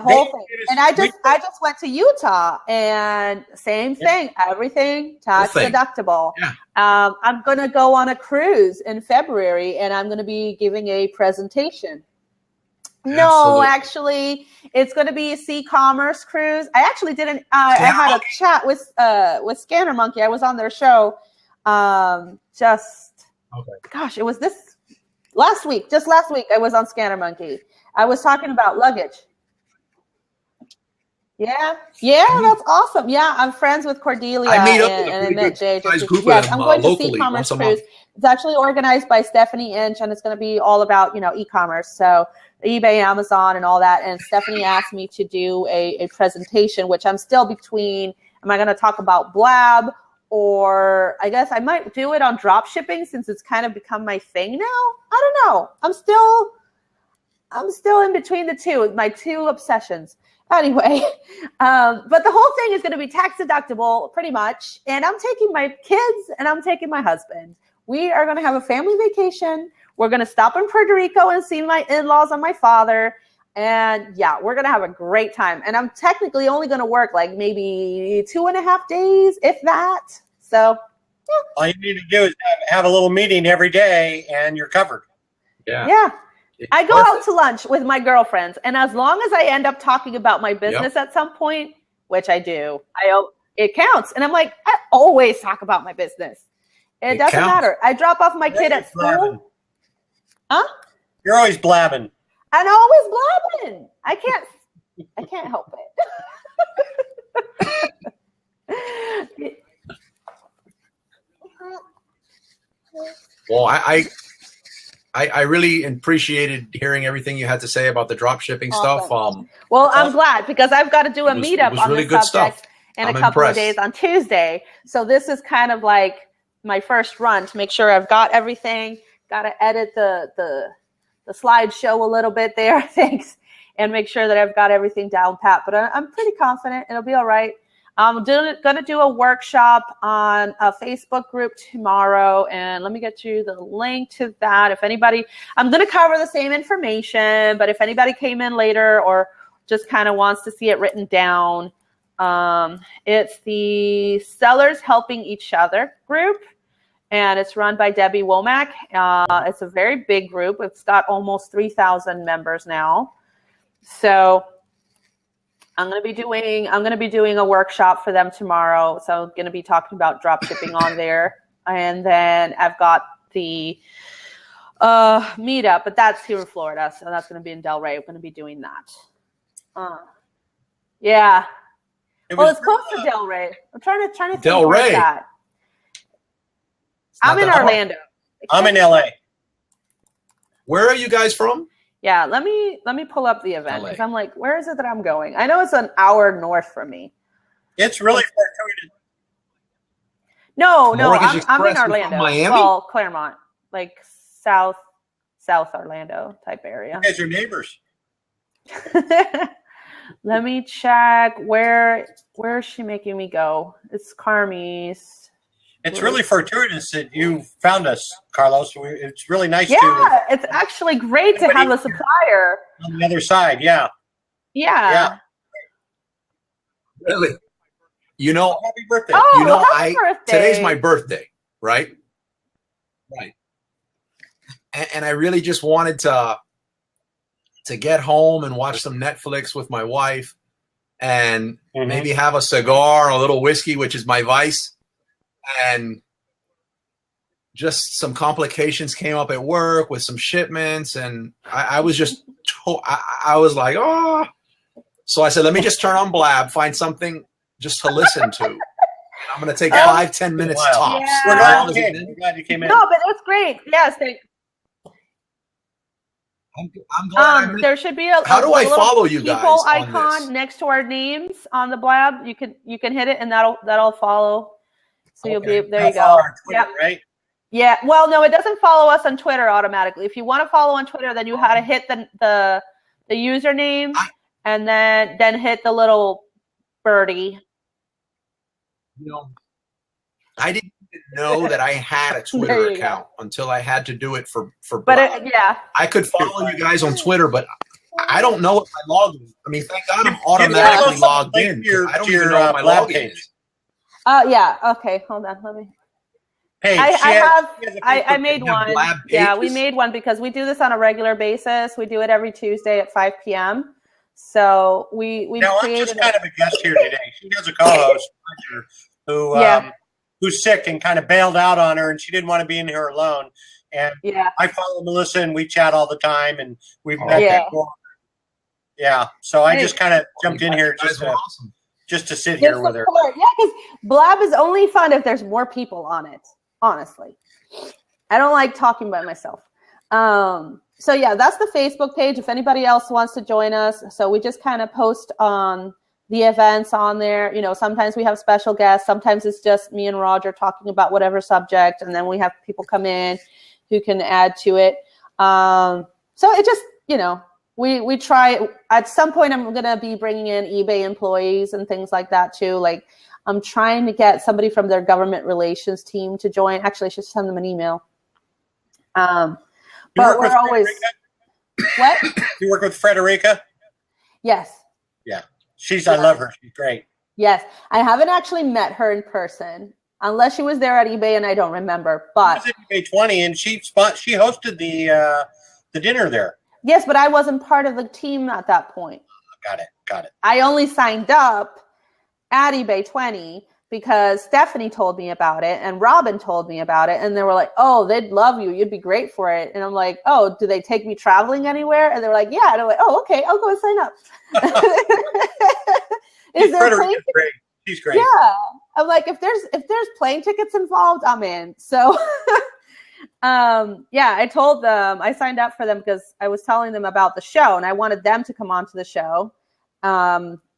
whole thing. And I just went to Utah, and same thing. Everything tax deductible. Yeah. I'm going to go on a cruise in February, and I'm going to be giving a presentation. No, actually, it's going to be a C-commerce cruise. I actually didn't. I had a chat with Scanner Monkey. I was on their show. Gosh, it was this Just last week, I was on Scanner Monkey. I was talking about luggage. Yeah, that's awesome. Yeah, I'm friends with Cordelia, and I met Jay. Yes, I'm going to see Commerce Cruise. It's actually organized by Stephanie Inch, and it's going to be all about, e-commerce. So eBay, Amazon, and all that. And Stephanie asked me to do a presentation, which I'm still between. Am I going to talk about Blab, or I guess I might do it on drop shipping since it's kind of become my thing now? I don't know. I'm still in between the two, my two obsessions. Anyway, but the whole thing is going to be tax deductible pretty much. And I'm taking my kids and I'm taking my husband. We are going to have a family vacation. We're going to stop in Puerto Rico and see my in-laws and my father. And yeah, we're going to have a great time. And I'm technically only going to work like maybe 2.5 days, if that. So yeah. All you need to do is have a little meeting every day and you're covered. Yeah. I go out to lunch with my girlfriends, and as long as I end up talking about my business at some point, which I do, it counts. And I'm like, I always talk about my business. It doesn't matter. I drop off my kid at school. Blabbing. Huh? You're always blabbing. I'm always blabbing. I can't help it. Well, I really appreciated hearing everything you had to say about the drop shipping stuff. Well, I'm glad, because I've got to do a meetup on really this subject in a couple of days on Tuesday. So this is kind of like my first run to make sure I've got everything. Got to edit the slideshow a little bit there, thanks, and make sure that I've got everything down pat. But I'm pretty confident it'll be all right. I'm going to do a workshop on a Facebook group tomorrow, and let me get you the link to that. If anybody, I'm going to cover the same information, but if anybody came in later or just kind of wants to see it written down, it's the Sellers Helping Each Other group, and it's run by Debbie Womack. It's a very big group. It's got almost 3,000 members now. So I'm going to be doing a workshop for them tomorrow. So I'm going to be talking about drop shipping on there. And then I've got the meetup, but that's here in Florida. So that's going to be in Delray. I'm going to be doing that. Yeah. It's close to Delray. I'm trying to think where that. I'm in Orlando. I'm in LA. Where are you guys from? Yeah, let me pull up the event, because I'm like, where is it that I'm going? I know it's an hour north from me. It's really fortuitous. No, I'm in Orlando. Miami? Well, Claremont, like South Orlando type area. You guys are neighbors. Let me check where is she making me go? It's Carmi's. It's really fortuitous that you found us, Carlos. It's really nice. Yeah, it's actually great to have a supplier on the other side. Yeah. Really? Happy birthday. Oh, happy birthday. Today's my birthday, right? Right. And I really just wanted to get home and watch some Netflix with my wife, and maybe have a cigar, a little whiskey, which is my vice. And just some complications came up at work with some shipments, and I was just I was like, oh. So I said, let me just turn on Blab, find something just to listen to. I'm going to take 5-10 minutes tops. Yeah. We're glad you came in. No, but it's great. Yes, I'm glad. There should be a how do I follow you guys? People icon next to our names on the Blab. You can hit it, and that'll follow. So you'll be there. You go. Twitter, right? Yeah. Well, no, it doesn't follow us on Twitter automatically. If you want to follow on Twitter, then you have to hit the username and then hit the little birdie. I didn't even know that I had a Twitter account until I had to do it for. But I could follow you guys on Twitter, but I don't know if I logged in. I mean, thank God I'm automatically logged in. I don't even know what my login is. Yeah. Okay. Hold on. Let me. Hey, I made one. Yeah, we made one because we do this on a regular basis. We do it every Tuesday at 5 p.m. So we I'm just kind of a guest here today. She has a co-host who's sick and kind of bailed out on her, and she didn't want to be in here alone. And Yeah. I follow Melissa, and we chat all the time, and we've met Yeah. before. Yeah. So I just kind of jumped in here just to sit here with her. Yeah, because Blab is only fun if there's more people on it, honestly. I don't like talking by myself. So yeah, that's the Facebook page if anybody else wants to join us. So we just kind of post on the events on there. You know, sometimes we have special guests. Sometimes it's just me and Roger talking about whatever subject. And then we have people come in who can add to it. So it just, you know, we try. At some point, I'm going to be bringing in eBay employees and things like that too. Like I'm trying to get somebody from their government relations team to join. Actually, I should send them an email. But we're always what? You work with Frederica? Yes. Yeah. I love her. She's great. Yes. I haven't actually met her in person unless she was there at eBay and I don't remember. But she was at eBay 20 and she hosted the dinner there. Yes, but I wasn't part of the team at that point. Got it. I only signed up at eBay 20 because Stephanie told me about it and Robin told me about it. And they were like, oh, they'd love you. You'd be great for it. And I'm like, oh, do they take me traveling anywhere? And they're like, yeah. And I'm like, oh, okay, I'll go and sign up. Is there plane tickets? Great. She's great. Yeah. I'm like, if there's plane tickets involved, I'm in. So yeah, I told them, I signed up for them because I was telling them about the show and I wanted them to come on to the show.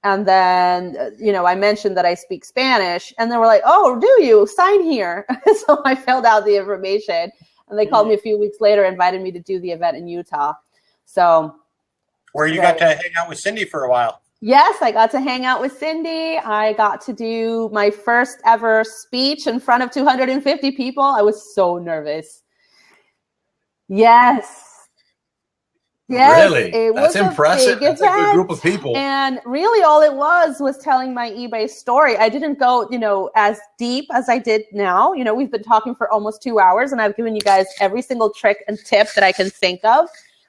And then, you know, I mentioned that I speak Spanish and they were like, oh, do you? Sign here. So I filled out the information and they called me a few weeks later, invited me to do the event in Utah. So where you got to hang out with Cindy for a while. Yes, I got to hang out with Cindy. I got to do my first ever speech in front of 250 people. I was so nervous. Yes. Yes, really? That's impressive. That's a good group of people. And really all it was telling my eBay story. I didn't go, you know, as deep as I did now. You know, we've been talking for almost 2 hours and I've given you guys every single trick and tip that I can think of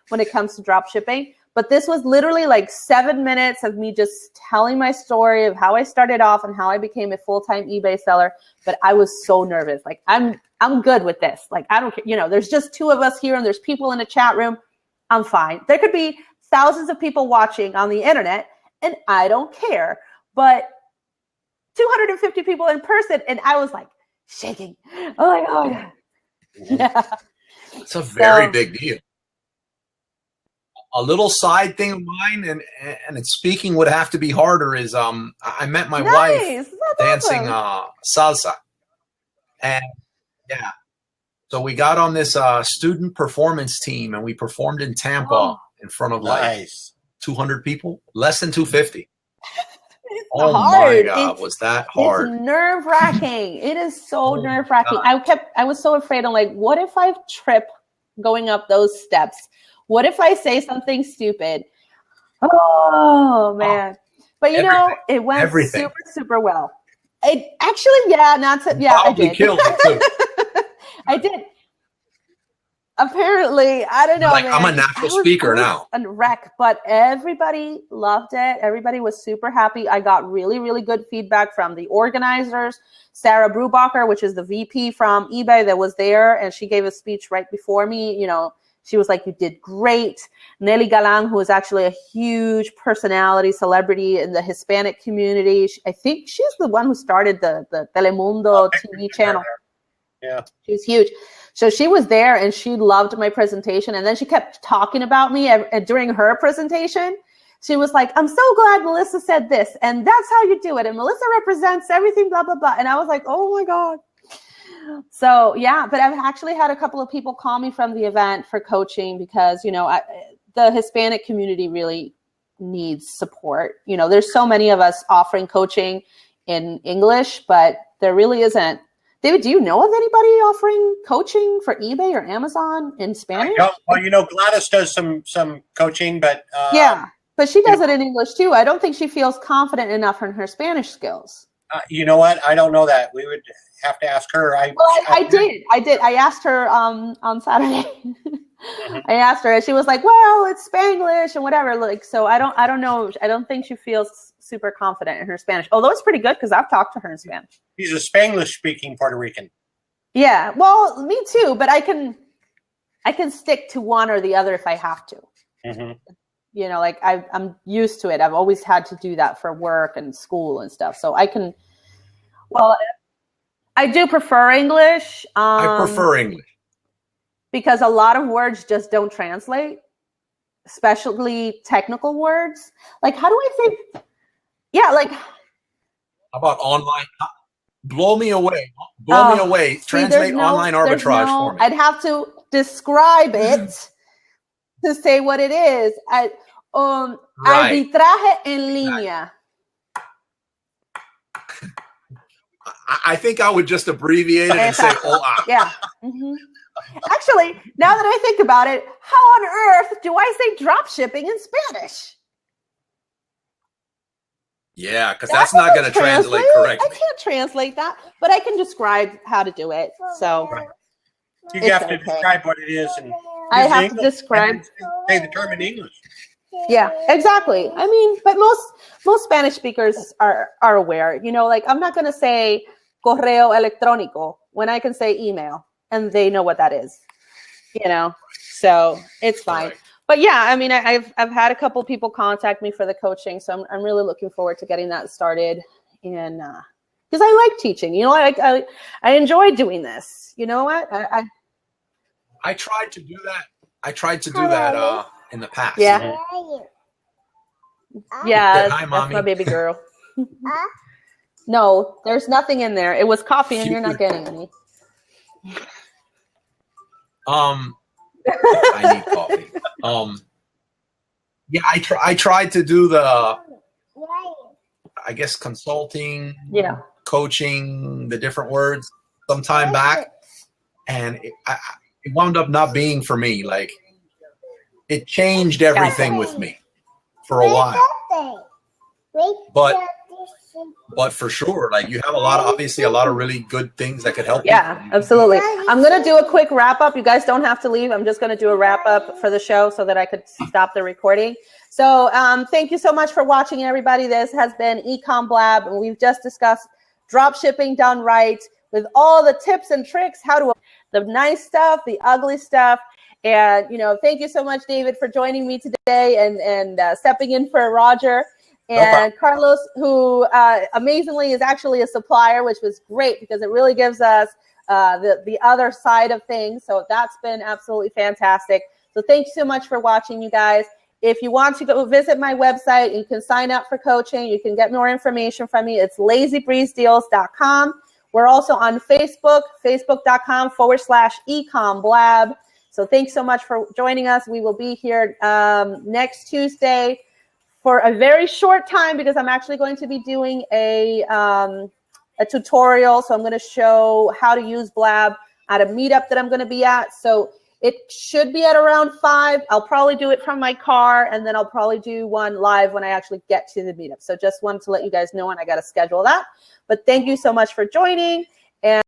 when it comes to drop shipping. But this was literally like 7 minutes of me just telling my story of how I started off and how I became a full-time eBay seller. But I was so nervous. Like, I'm good with this. Like, I don't care. You know, there's just 2 of us here and there's people in the chat room. I'm fine. There could be thousands of people watching on the internet and I don't care. But 250 people in person and I was like shaking. Oh my God. Yeah. It's a very big deal. A little side thing of mine, and it's speaking would have to be harder, is I met my wife dancing salsa. And yeah. So we got on this student performance team and we performed in Tampa in front of like 200 people, less than 250. Oh hard. My God, was that hard? It's nerve-wracking. It is so nerve-wracking. I was so afraid. I'm like, what if I trip going up those steps? What if I say something stupid? Oh man. But you know, it went super, super well. I did. Killed it too. I did. Apparently, I don't know. Like, man. I'm a natural speaker now. A wreck, but everybody loved it. Everybody was super happy. I got really, really good feedback from the organizers. Sarah Brubacher, which is the VP from eBay that was there, and she gave a speech right before me. You know, she was like, you did great. Nelly Galan, who is actually a huge personality, celebrity in the Hispanic community. I think she's the one who started the Telemundo TV channel. Yeah. She's huge. So she was there and she loved my presentation. And then she kept talking about me during her presentation. She was like, I'm so glad Melissa said this. And that's how you do it. And Melissa represents everything, blah, blah, blah. And I was like, oh my God. So yeah, but I've actually had a couple of people call me from the event for coaching because, you know, the Hispanic community really needs support. You know, there's so many of us offering coaching in English, but there really isn't. David, do you know of anybody offering coaching for eBay or Amazon in Spanish? Well, you know, Gladys does some coaching, but yeah, but she does it in English too. I don't think she feels confident enough in her Spanish skills. You know what? I don't know that. We would have to ask her. I did. I asked her on Saturday. I asked her, and she was like, "Well, it's Spanglish and whatever." Like, so I don't know. I don't think she feels super confident in her Spanish. Although it's pretty good because I've talked to her in Spanish. She's a Spanglish-speaking Puerto Rican. Yeah, well, me too. But I can I can stick to one or the other if I have to. You know, like I'm used to it. I've always had to do that for work and school and stuff. So I can, well, I do prefer English. I prefer English. Because a lot of words just don't translate, especially technical words. Like, how do I say, yeah, like. How about online? Blow me away. Blow me away. Translate online arbitrage for me. I'd have to describe it to say what it is. Arbitraje en línea. I think I would just abbreviate it and say hola. Yeah. Actually, now that I think about it, how on earth do I say drop shipping in Spanish? Yeah, because that's not going to translate correctly. I can't translate that, but I can describe how to do it. So you have to describe what it is, and I have to describe. Say the term in English. Yeah, exactly. I mean, but most Spanish speakers are aware. You know, like I'm not going to say correo electrónico when I can say email, and they know what that is. You know, so it's fine. Right. But yeah, I mean, I've had a couple people contact me for the coaching, so I'm really looking forward to getting that started. And because I like teaching, you know, I enjoy doing this. You know what? I tried to do that. I tried to do that in the past. Yeah. Yeah, Hi, that's my baby girl. No, there's nothing in there. It was coffee, and you're not getting any. I need coffee. Yeah, I tried to do the, I guess, consulting, coaching, the different words some time back, and it wound up not being for me. Like, it changed everything with me for a while. But for sure, like, you have obviously a lot of really good things that could help. Yeah, absolutely. I'm going to do a quick wrap up. You guys don't have to leave. I'm just going to do a wrap up for the show so that I could stop the recording. So thank you so much for watching, everybody. This has been eComBlab, and we've just discussed drop shipping done right with all the tips and tricks, the nice stuff, the ugly stuff. And, you know, thank you so much, David, for joining me today and stepping in for Roger. And Carlos, who amazingly is actually a supplier, which was great because it really gives us the other side of things. So that's been absolutely fantastic. So thank you so much for watching, you guys. If you want to go visit my website, you can sign up for coaching. You can get more information from me. It's lazybreezedeals.com. We're also on Facebook, facebook.com/eComBlab. So thanks so much for joining us. We will be here next Tuesday for a very short time because I'm actually going to be doing a tutorial. So I'm going to show how to use Blab at a meetup that I'm going to be at. So it should be at around 5. I'll probably do it from my car, and then I'll probably do one live when I actually get to the meetup. So just wanted to let you guys know, and I got to schedule that. But thank you so much for joining.